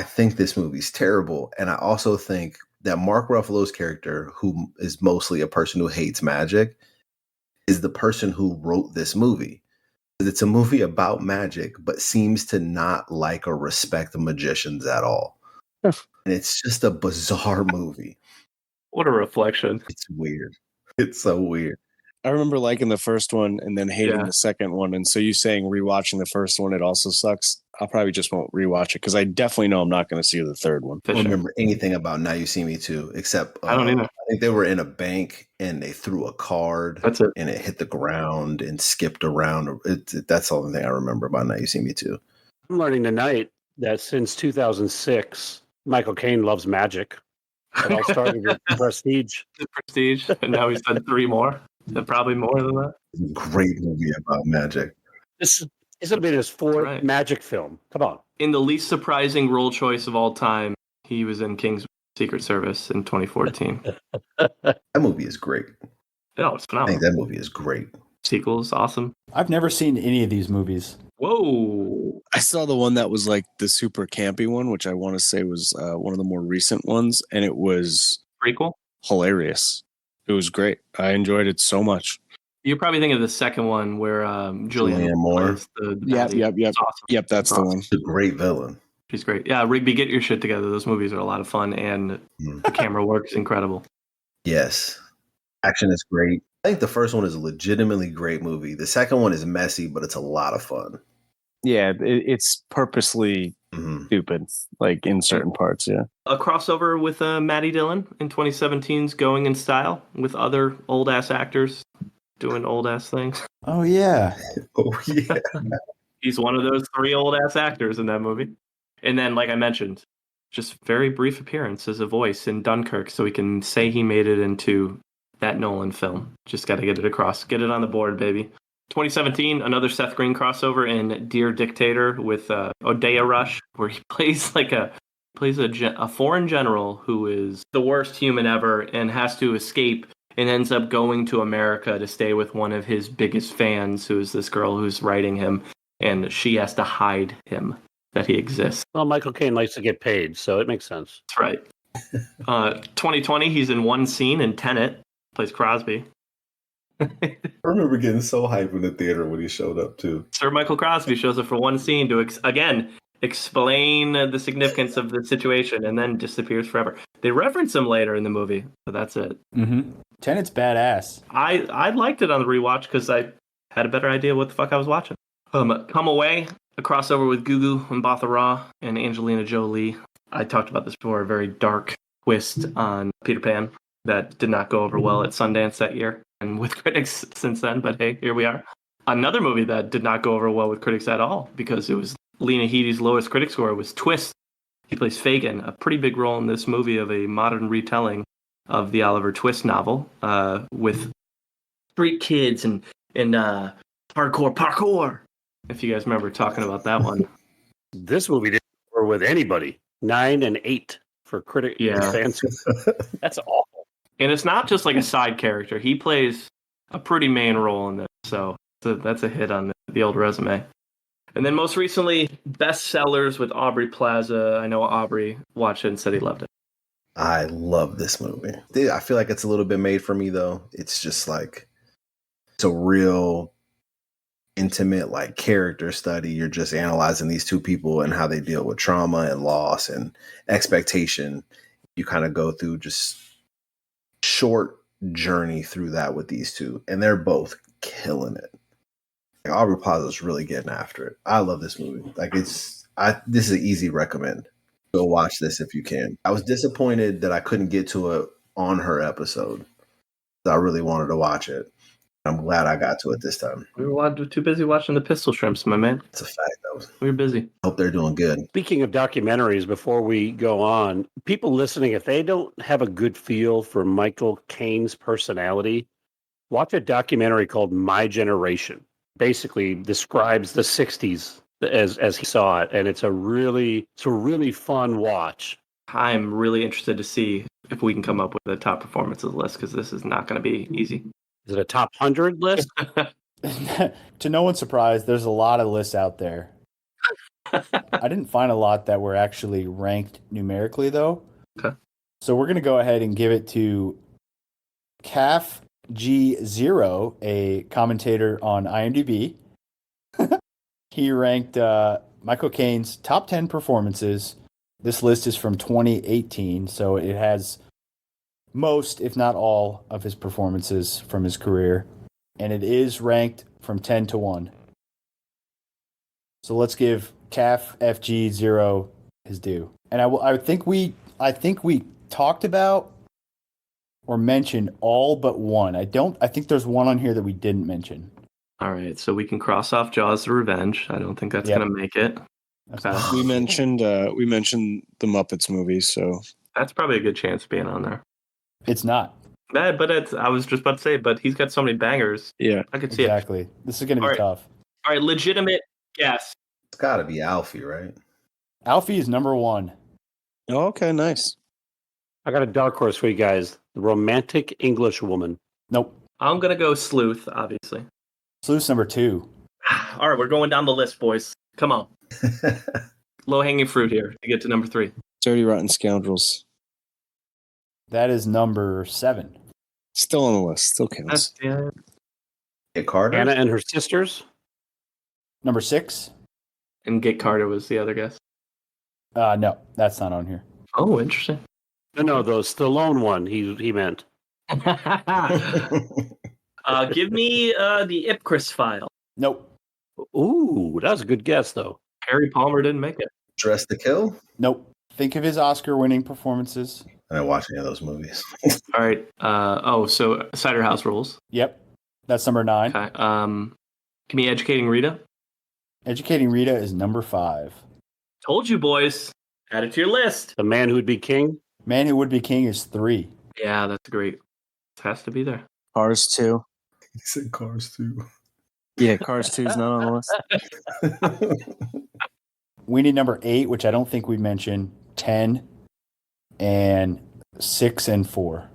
I think this movie's terrible. And I also think that Mark Ruffalo's character, who is mostly a person who hates magic, is the person who wrote this movie. It's a movie about magic, but seems to not like or respect the magicians at all. And it's just a bizarre movie. What a reflection. It's weird. It's so weird. I remember liking the first one and then hating Yeah. the second one. And so you saying rewatching the first one, it also sucks. I probably just won't rewatch it because I definitely know I'm not going to see the third one. I don't remember anything about Now You See Me Too, except I don't either. I think they were in a bank and they threw a card. That's it. And it hit the ground and skipped around. That's the only thing I remember about Now You See Me Too. I'm learning tonight that since 2006, Michael Caine loves magic. It all started with Prestige. Prestige, and now he's done 3 more. And probably more than that. Great movie about magic. This will be his 4th Right. magic film. Come on. In the least surprising role choice of all time, he was in King's Secret Service in 2014. That movie is great. Oh, it's I phenomenal. think that movie is great. Sequel's awesome. I've never seen any of these movies. Whoa. I saw the one that was like the super campy one, which I want to say was one of the more recent ones. And it was Prequel? hilarious. It was great. I enjoyed it so much. You're probably thinking of the second one where Julianne Moore. plays the Yep. baddie. It's awesome. Yep, that's the one. It's a great villain. She's great. Yeah, Rigby, get your shit together. Those movies are a lot of fun, and the camera work is incredible. Yes. Action is great. I think the first one is a legitimately great movie. The second one is messy, but it's a lot of fun. Yeah, it's purposely stupid, like in certain parts, yeah. A crossover with Matty Dillon in 2017's Going in Style with other old-ass actors doing old-ass things. Oh, yeah. Oh, yeah. He's one of those 3 old-ass actors in that movie. And then, like I mentioned, just very brief appearance as a voice in Dunkirk so we can say he made it into that Nolan film. Just got to get it across. Get it on the board, baby. 2017, another Seth Green crossover in Dear Dictator with Odeya Rush, where he plays a foreign general who is the worst human ever and has to escape and ends up going to America to stay with one of his biggest fans, who is this girl who's writing him, and she has to hide him, that he exists. Well, Michael Caine likes to get paid, so it makes sense. That's right. 2020, he's in one scene in Tenet, plays Crosby. I remember getting so hyped in the theater when he showed up, too. Sir Michael Crosby shows up for one scene to, again, explain the significance of the situation and then disappears forever. They reference him later in the movie, but that's it. Mm-hmm. Tenet's badass. I liked it on the rewatch because I had a better idea what the fuck I was watching. Come Away, a crossover with Gugu Mbatha-Raw and Angelina Jolie. I talked about this before, a very dark twist on Peter Pan that did not go over well at Sundance that year and with critics since then, but hey, here we are. Another movie that did not go over well with critics at all because it was Lena Headey's lowest critic score was Twist. He plays Fagin, a pretty big role in this movie of a modern retelling of the Oliver Twist novel with street kids and parkour. If you guys remember talking about that one. This movie didn't score with anybody. 9 and 8 for critic fans. That's awful. And it's not just like a side character. He plays a pretty main role in this. So that's a hit on the old resume. And then most recently, Bestsellers with Aubrey Plaza. I know Aubrey watched it and said he loved it. I love this movie. I feel like it's a little bit made for me, though. It's just like, it's a real intimate, like, character study. You're just analyzing these two people and how they deal with trauma and loss and expectation. You kind of go through just short journey through that with these two, and they're both killing it. Like, Aubrey Plaza is really getting after it. I love this movie. Like, this is an easy recommend. Go watch this if you can. I was disappointed that I couldn't get to it on her episode. I really wanted to watch it. I'm glad I got to it this time. We were too busy watching the Pistol Shrimps, my man. It's a fact, though. We were busy. Hope they're doing good. Speaking of documentaries, before we go on, people listening, if they don't have a good feel for Michael Caine's personality, watch a documentary called My Generation. Basically describes the 60s as he saw it, and it's a really fun watch. I'm really interested to see if we can come up with a top performances list, because this is not going to be easy. Is it a top 100 list? To no one's surprise, there's a lot of lists out there. I didn't find a lot that were actually ranked numerically, though. Okay. So we're going to go ahead and give it to CAF G0, a commentator on IMDb. He ranked Michael Caine's top 10 performances. This list is from 2018, so it has most, if not all, of his performances from his career. And it is ranked from 10 to 1. So let's give CAF FG0 his due. And I think we talked about or mentioned all but one. I think there's one on here that we didn't mention. All right, so we can cross off Jaws the Revenge. I don't think that's going to make it. We mentioned the Muppets movie, so That's probably a good chance of being on there. It's not. But I was just about to say, but he's got so many bangers. yeah. I could see it. Exactly. This is going to be tough. All right, legitimate guess. It's got to be Alfie, right? Alfie is number 1. Oh, okay, nice. I got a dark horse for you guys. The Romantic English Woman. Nope. I'm going to go Sleuth, obviously. Sleuth's number 2. All right, we're going down the list, boys. Come on. Low-hanging fruit here to get to number 3. Dirty Rotten Scoundrels. That is number 7. Still on the list. Still counts. Get Carter. Anna and her sisters. Number 6. And Get Carter was the other guess. No, that's not on here. Oh, interesting. No, the Stallone one he meant. Give me the Ipcris file. Nope. Ooh, that was a good guess, though. Harry Palmer didn't make it. Dress to Kill. Nope. Think of his Oscar-winning performances. I didn't watch any of those movies. All right. So Cider House Rules. Yep. That's number 9. Okay. Give me Educating Rita. Educating Rita is number 5. Told you, boys. Add it to your list. The Man Who Would Be King. Man Who Would Be King is 3. Yeah, that's great. It has to be there. Cars 2. He said Cars too. Yeah, Cars 2 is not on the list. We need number 8, which I don't think we mentioned. 10 and 6 and 4.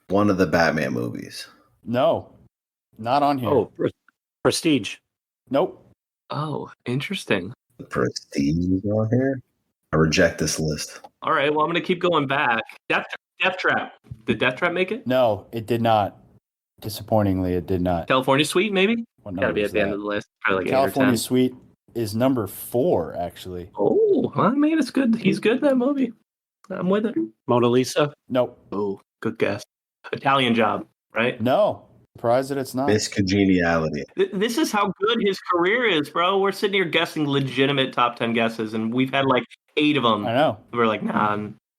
One of the Batman movies. No, not on here. Oh, Prestige. Nope. Oh, interesting. The Prestige on here. I reject this list. All right. Well, I'm going to keep going back. Death Trap. Did Death Trap make it? No, it did not. Disappointingly, it did not. California Suite, maybe? What Got to number be is at the end that? of the list. Probably like 8 or California 10. Suite is number 4, actually. Oh, I mean, it's good. He's good in that movie. I'm with it. Mona Lisa. Nope. Oh, good guess. Italian Job, right? No. Surprised that it's not. Miss Congeniality. This is how good his career is, bro. We're sitting here guessing legitimate top 10 guesses, and we've had like 8 of them. I know. We're like, nah,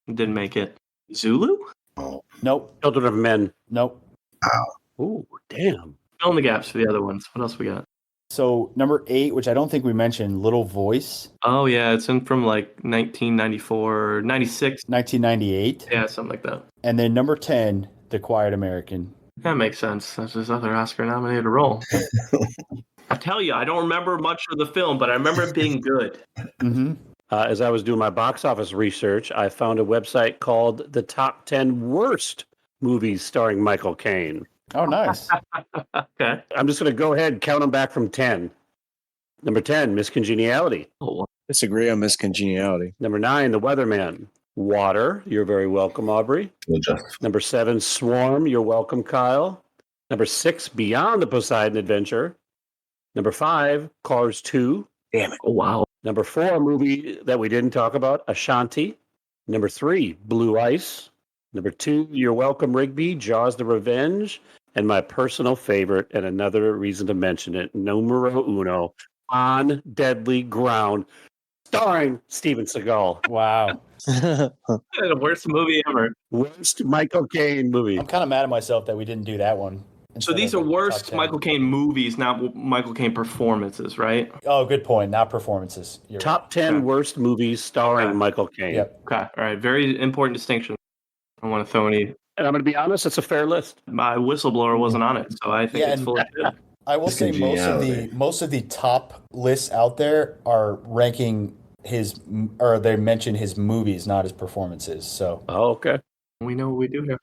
didn't make it. Zulu? Oh, Nope. Children of Men. Nope. Ooh, damn. Fill in the gaps for the other ones. What else we got? So number 8, which I don't think we mentioned, Little Voice, Oh, yeah, it's in from like 1994, 96. 1998. Yeah, something like that. And then number 10, The Quiet American. That makes sense. That's his other Oscar-nominated role. I tell you, I don't remember much of the film, but I remember it being good. Mm-hmm. As I was doing my box office research, I found a website called The Top 10 Worst Movies Starring Michael Caine. Oh, nice. Okay. I'm just going to go ahead and count them back from 10. Number 10, Miss Congeniality. Oh, Disagree on Miss Congeniality. Number 9, The Weatherman. Water. You're very welcome, Aubrey. well, just Number 7, Swarm. You're welcome, Kyle. Number 6, Beyond the Poseidon Adventure. Number 5, Cars 2. Damn it. oh wow. Number 4, a movie that we didn't talk about, Ashanti. Number 3, Blue Ice. Number 2, You're Welcome, Rigby, Jaws the Revenge. And my personal favorite, and another reason to mention it, numero uno, On Deadly Ground, starring Steven Seagal. Wow. The worst movie ever. Worst Michael Caine movie. I'm kind of mad at myself that we didn't do that one. So instead these of are the worst top 10. Michael Caine movies, not Michael Caine performances, right? Oh, good point. Not performances. You're Top 10 Okay. worst movies starring Okay. Michael right. Caine. Yep. Okay. All right. Very important distinction. I don't want to throw any. And I'm going to be honest, it's a fair list. My whistleblower wasn't on it, so I think Yeah, it's and- full of shit. I will say Congeniality. most of the top lists out there are ranking his, or they mention his movies, not his performances. So Oh, okay. We know what we do here.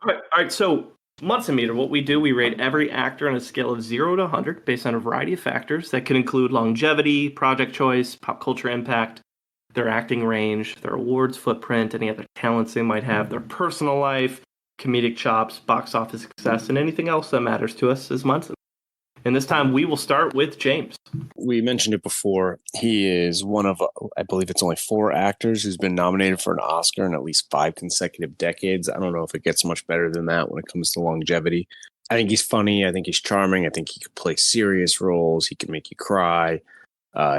All right. So Munson Meter, what we do, we rate every actor on a scale of 0 to 100 based on a variety of factors that can include longevity, project choice, pop culture impact, their acting range, their awards footprint, any other talents they might have, their personal life, comedic chops, box office success, and anything else that matters to us as Munsons. And this time we will start with James. We mentioned it before. He is one of, I believe it's only 4 actors who's been nominated for an Oscar in at least 5 consecutive decades. I don't know if it gets much better than that when it comes to longevity. I think he's funny. I think he's charming. I think he could play serious roles. He can make you cry.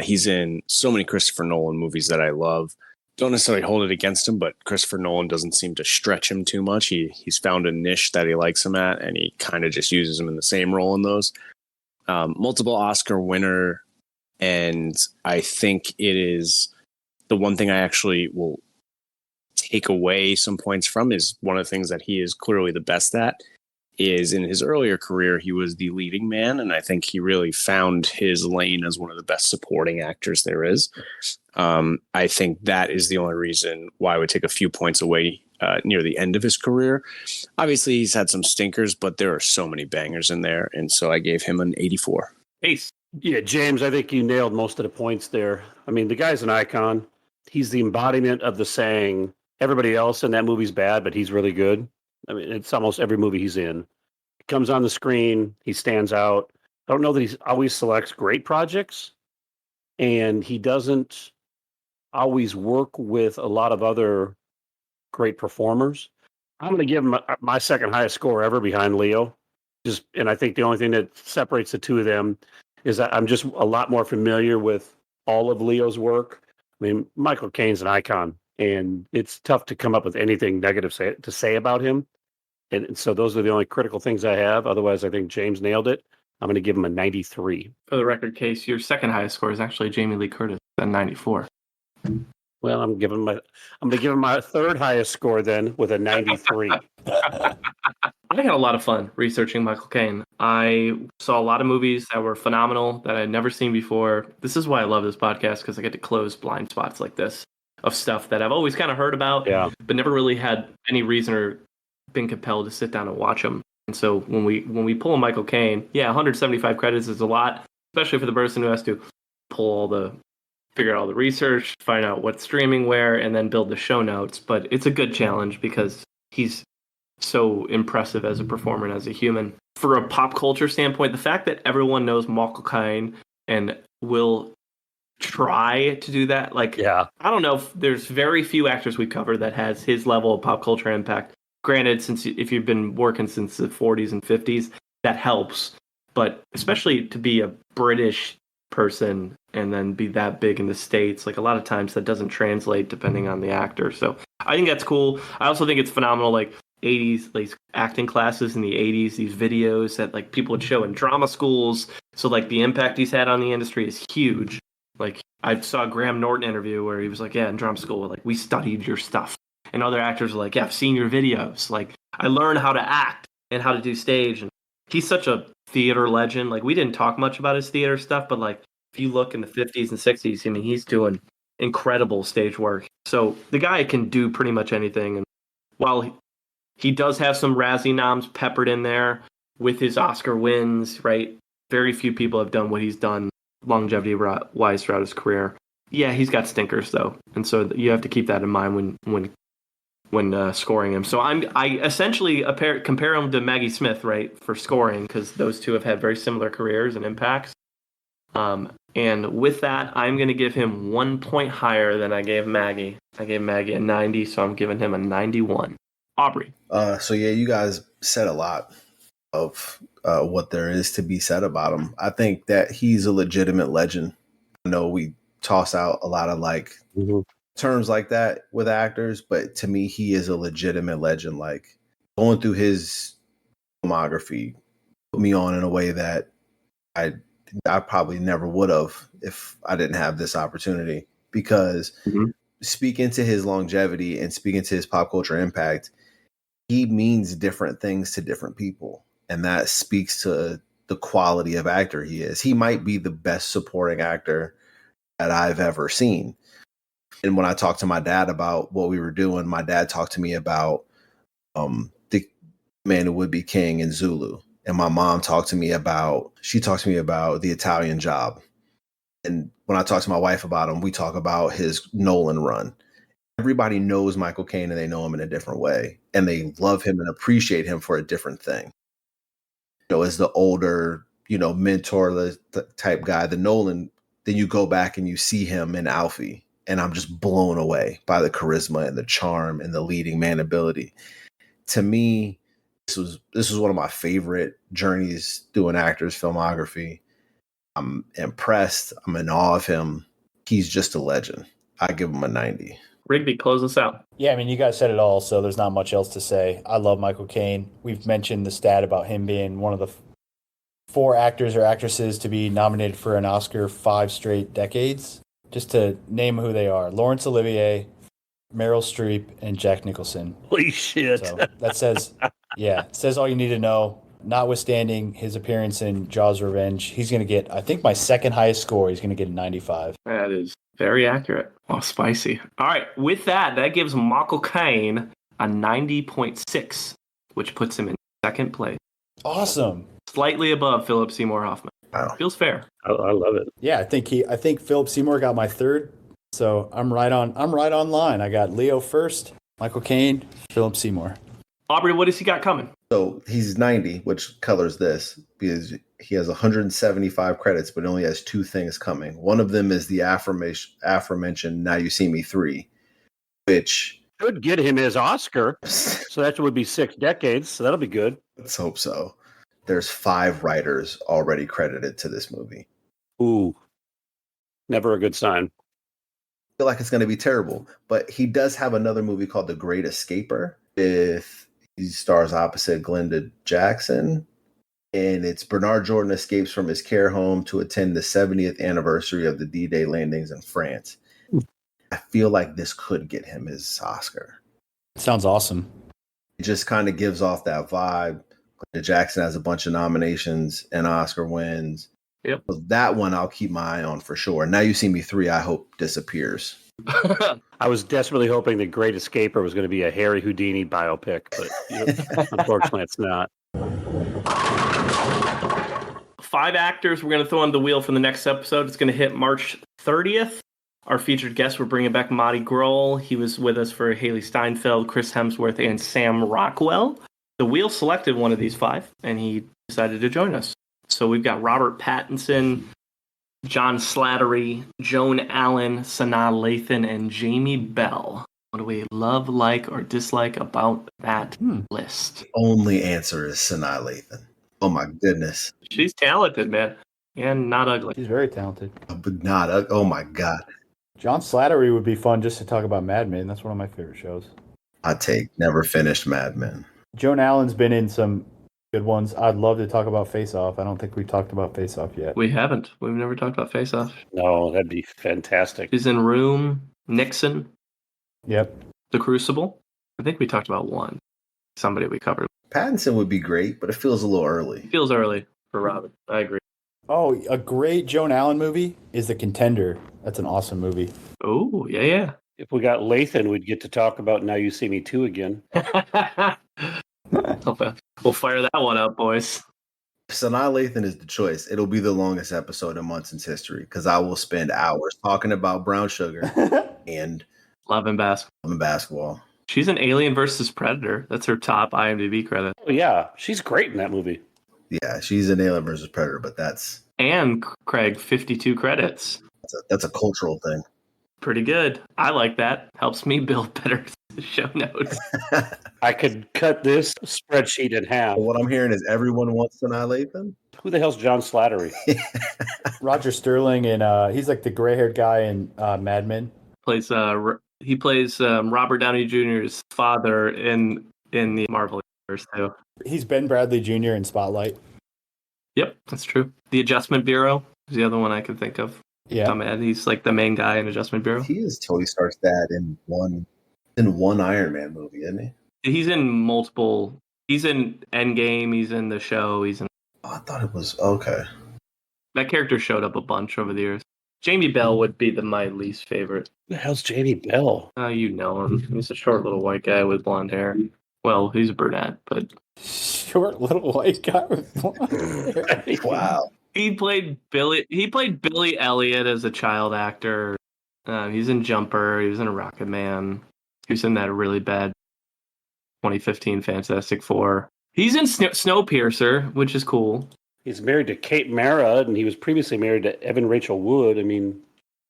He's in so many Christopher Nolan movies that I love. Don't necessarily hold it against him, but Christopher Nolan doesn't seem to stretch him too much. He's found a niche that he likes him at, and he kind of just uses him in the same role in those. Multiple Oscar winner, and I think it is the one thing I actually will take away some points from is one of the things that he is clearly the best at is in his earlier career, he was the leading man, and I think he really found his lane as one of the best supporting actors there is. I think that is the only reason why I would take a few points away near the end of his career. Obviously, he's had some stinkers, but there are so many bangers in there, and so I gave him an 84. Ace. Yeah, James, I think you nailed most of the points there. I mean, the guy's an icon. He's the embodiment of the saying, everybody else in that movie's bad, but he's really good. I mean, it's almost every movie he's in. He comes on the screen, he stands out. I don't know that he always selects great projects, and he doesn't always work with a lot of other great performers. I'm going to give him my second highest score ever behind Leo. And I think the only thing that separates the two of them is that I'm just a lot more familiar with all of Leo's work. I mean, Michael Caine's an icon, and it's tough to come up with anything negative to say about him. And so those are the only critical things I have. Otherwise, I think James nailed it. I'm going to give him a 93. For the record, Case, your second highest score is actually Jamie Lee Curtis at 94. Well, I'm going to give him my third highest score then with a 93. I had a lot of fun researching Michael Caine. I saw a lot of movies that were phenomenal that I had never seen before. This is why I love this podcast, because I get to close blind spots like this of stuff that I've always kind of heard about, but never really had any reason or been compelled to sit down and watch them. And so when we pull a Michael Caine, 175 credits is a lot, especially for the person who has to figure out all the research, find out what's streaming where, and then build the show notes. But it's a good challenge because he's so impressive as a performer and as a human. For a pop culture standpoint, the fact that everyone knows Michael Caine and will try to do that, I don't know, there's very few actors we cover that has his level of pop culture impact. Granted, since if you've been working since the 40s and 50s, that helps. But especially to be a British person and then be that big in the States, a lot of times that doesn't translate depending on the actor. So I think that's cool. I also think it's phenomenal, 80s acting classes in the 80s, these videos that people would show in drama schools. So the impact he's had on the industry is huge. I saw a Graham Norton interview where he was in drama school, we studied your stuff. And other actors are I've seen your videos. I learned how to act and how to do stage. And he's such a theater legend. We didn't talk much about his theater stuff, but if you look in the 50s and 60s, I mean, he's doing incredible stage work. So the guy can do pretty much anything. And while he does have some Razzie noms peppered in there with his Oscar wins, right? Very few people have done what he's done longevity-wise throughout his career. Yeah, he's got stinkers, though. And so you have to keep that in mind when scoring him. So I essentially compare him to Maggie Smith, right, for scoring, because those two have had very similar careers and impacts. And with that, I'm going to give him 1 point higher than I gave Maggie. I gave Maggie a 90, so I'm giving him a 91. Aubrey. You guys said a lot of what there is to be said about him. I think that he's a legitimate legend. I know we toss out a lot of terms like that with actors, but to me, he is a legitimate legend. Going through his filmography put me on in a way that I probably never would have if I didn't have this opportunity, because speaking to his longevity and speaking to his pop culture impact, he means different things to different people. And that speaks to the quality of actor he is. He might be the best supporting actor that I've ever seen. And when I talked to my dad about what we were doing, my dad talked to me about the man who would be king in Zulu. And my mom talked to me about The Italian Job. And when I talk to my wife about him, we talk about his Nolan run. Everybody knows Michael Caine and they know him in a different way. And they love him and appreciate him for a different thing. As the older, mentor type guy, the Nolan, then you go back and you see him in Alfie. And I'm just blown away by the charisma and the charm and the leading man ability. To me, this was one of my favorite journeys through an actor's filmography. I'm impressed. I'm in awe of him. He's just a legend. I give him a 90. Rigby, close us out. Yeah, I mean, you guys said it all, so there's not much else to say. I love Michael Caine. We've mentioned the stat about him being one of the 4 actors or actresses to be nominated for an Oscar 5 straight decades. Just to name who they are: Laurence Olivier, Meryl Streep, and Jack Nicholson. Holy shit. So that says all you need to know. Notwithstanding his appearance in Jaws Revenge, he's going to get, I think, my second highest score. He's going to get a 95. That is very accurate. Oh, spicy. All right. With that gives Michael Caine a 90.6, which puts him in second place. Awesome. Slightly above Philip Seymour Hoffman. Wow. Feels fair. I love it. Yeah, I think Philip Seymour got my third. So I'm right on line. I got Leo first, Michael Caine, Philip Seymour. Aubrey, what has he got coming? So he's 90, which colors this, because he has 175 credits, but only has 2 things coming. One of them is the aforementioned Now You See Me 3, which could get him his Oscar. So that would be 6 decades. So that'll be good. Let's hope so. There's 5 writers already credited to this movie. Ooh, never a good sign. I feel like it's going to be terrible, but he does have another movie called The Great Escaper. He stars opposite Glenda Jackson, and it's Bernard Jordan escapes from his care home to attend the 70th anniversary of the D-Day landings in France. I feel like this could get him his Oscar. Sounds awesome. It just kind of gives off that vibe. Glenda Jackson has a bunch of nominations and Oscar wins. Yep. So that one I'll keep my eye on for sure. Now You See Me 3, I hope disappears. I was desperately hoping The Great Escaper was going to be a Harry Houdini biopic, but unfortunately it's not. 5 actors we're going to throw on the wheel for the next episode. It's going to hit March 30th. Our featured guest, we're bringing back Monty Grohl. He was with us for Haley Steinfeld, Chris Hemsworth, and Sam Rockwell. The wheel selected one of these 5, and he decided to join us. So we've got Robert Pattinson, John Slattery, Joan Allen, Sanaa Lathan, and Jamie Bell. What do we love, like, or dislike about that list? Only answer is Sanaa Lathan. Oh my goodness. She's talented, man, and not ugly. She's very talented. But not, oh my God. John Slattery would be fun just to talk about Mad Men. That's one of my favorite shows. I take never finished Mad Men. Joan Allen's been in some good ones. I'd love to talk about Face Off. I don't think we've talked about Face Off yet. We haven't. We've never talked about Face Off. No, that'd be fantastic. She's in Room, Nixon, Yep. The Crucible. I think we talked about one. Somebody we covered. Pattinson would be great, but it feels a little early. Feels early for Robin. I agree. Oh, a great Joan Allen movie is The Contender. That's an awesome movie. Oh, yeah. If we got Lathan, we'd get to talk about Now You See Me 2 again. We'll fire that one up, boys. Sanaa Lathan is the choice. It'll be the longest episode in Munson's history because I will spend hours talking about brown sugar and Love and basketball. She's in Alien versus Predator. That's her top IMDb credit. Oh, yeah. She's great in that movie. Yeah, she's in Alien versus Predator, but that's... And Craig, 52 credits. That's a cultural thing. Pretty good. I like that. Helps me build better show notes. I could cut this spreadsheet in half. What I'm hearing is everyone wants Sanaa Lathan. Who the hell's John Slattery? Roger Sterling, and he's like the gray-haired guy in Mad Men. He plays Robert Downey Jr.'s father in the Marvel universe too. He's Ben Bradley Jr. in Spotlight. Yep, that's true. The Adjustment Bureau is the other one I can think of. Yeah, he's like the main guy in Adjustment Bureau. He is Tony Stark's dad in one Iron Man movie, isn't he? He's in multiple. He's in Endgame. He's in the show. He's in. Oh, I thought it was okay. That character showed up a bunch over the years. Jamie Bell would be my least favorite. Who the hell's Jamie Bell? You know him. He's a short little white guy with blonde hair. Well, he's a brunette, but short little white guy with blonde hair. Wow. He played Billy Elliot as a child actor. He's in Jumper. He was in a Rocket Man. He was in that really bad 2015 Fantastic Four. He's in Snowpiercer, which is cool. He's married to Kate Mara, and he was previously married to Evan Rachel Wood. I mean,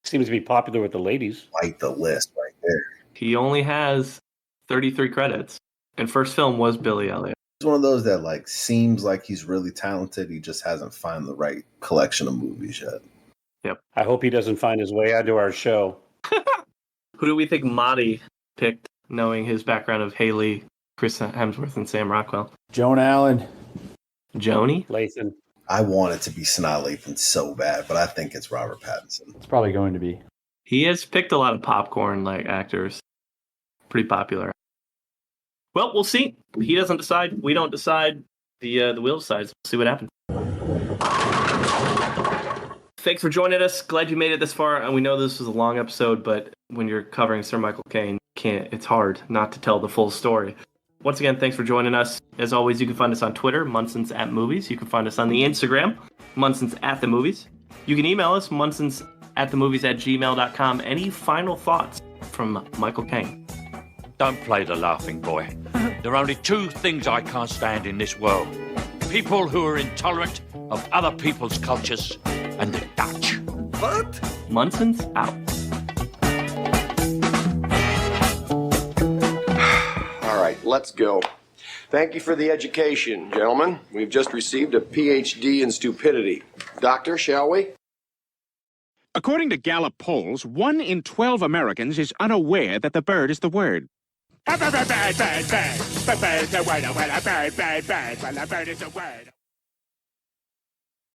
seems to be popular with the ladies. Like the list right there. He only has 33 credits, and first film was Billy Elliot. He's one of those that like seems like he's really talented. He just hasn't found the right collection of movies yet. Yep. I hope he doesn't find his way onto our show. Who do we think Marty picked, knowing his background of Haley, Chris Hemsworth, and Sam Rockwell? Joan Allen. Joni? Lathan. I want it to be Sanaa Lathan so bad, but I think it's Robert Pattinson. It's probably going to be. He has picked a lot of popcorn like actors. Pretty popular. Well, we'll see. He doesn't decide. We don't decide. The wheel decides. We'll see what happens. Thanks for joining us. Glad you made it this far. And we know this was a long episode, but when you're covering Sir Michael Caine, it's hard not to tell the full story. Once again, thanks for joining us. As always, you can find us on Twitter, Munsons at Movies. You can find us on the Instagram, Munsons at the Movies. You can email us, munsonsatthemovies@gmail.com. Any final thoughts from Michael Caine? Don't play the laughing boy. There are only two things I can't stand in this world. People who are intolerant of other people's cultures and the Dutch. What? Munsons out. All right, let's go. Thank you for the education, gentlemen. We've just received a PhD in stupidity. Doctor, shall we? According to Gallup polls, 1 in 12 Americans is unaware that the bird is the word. Bird is the word.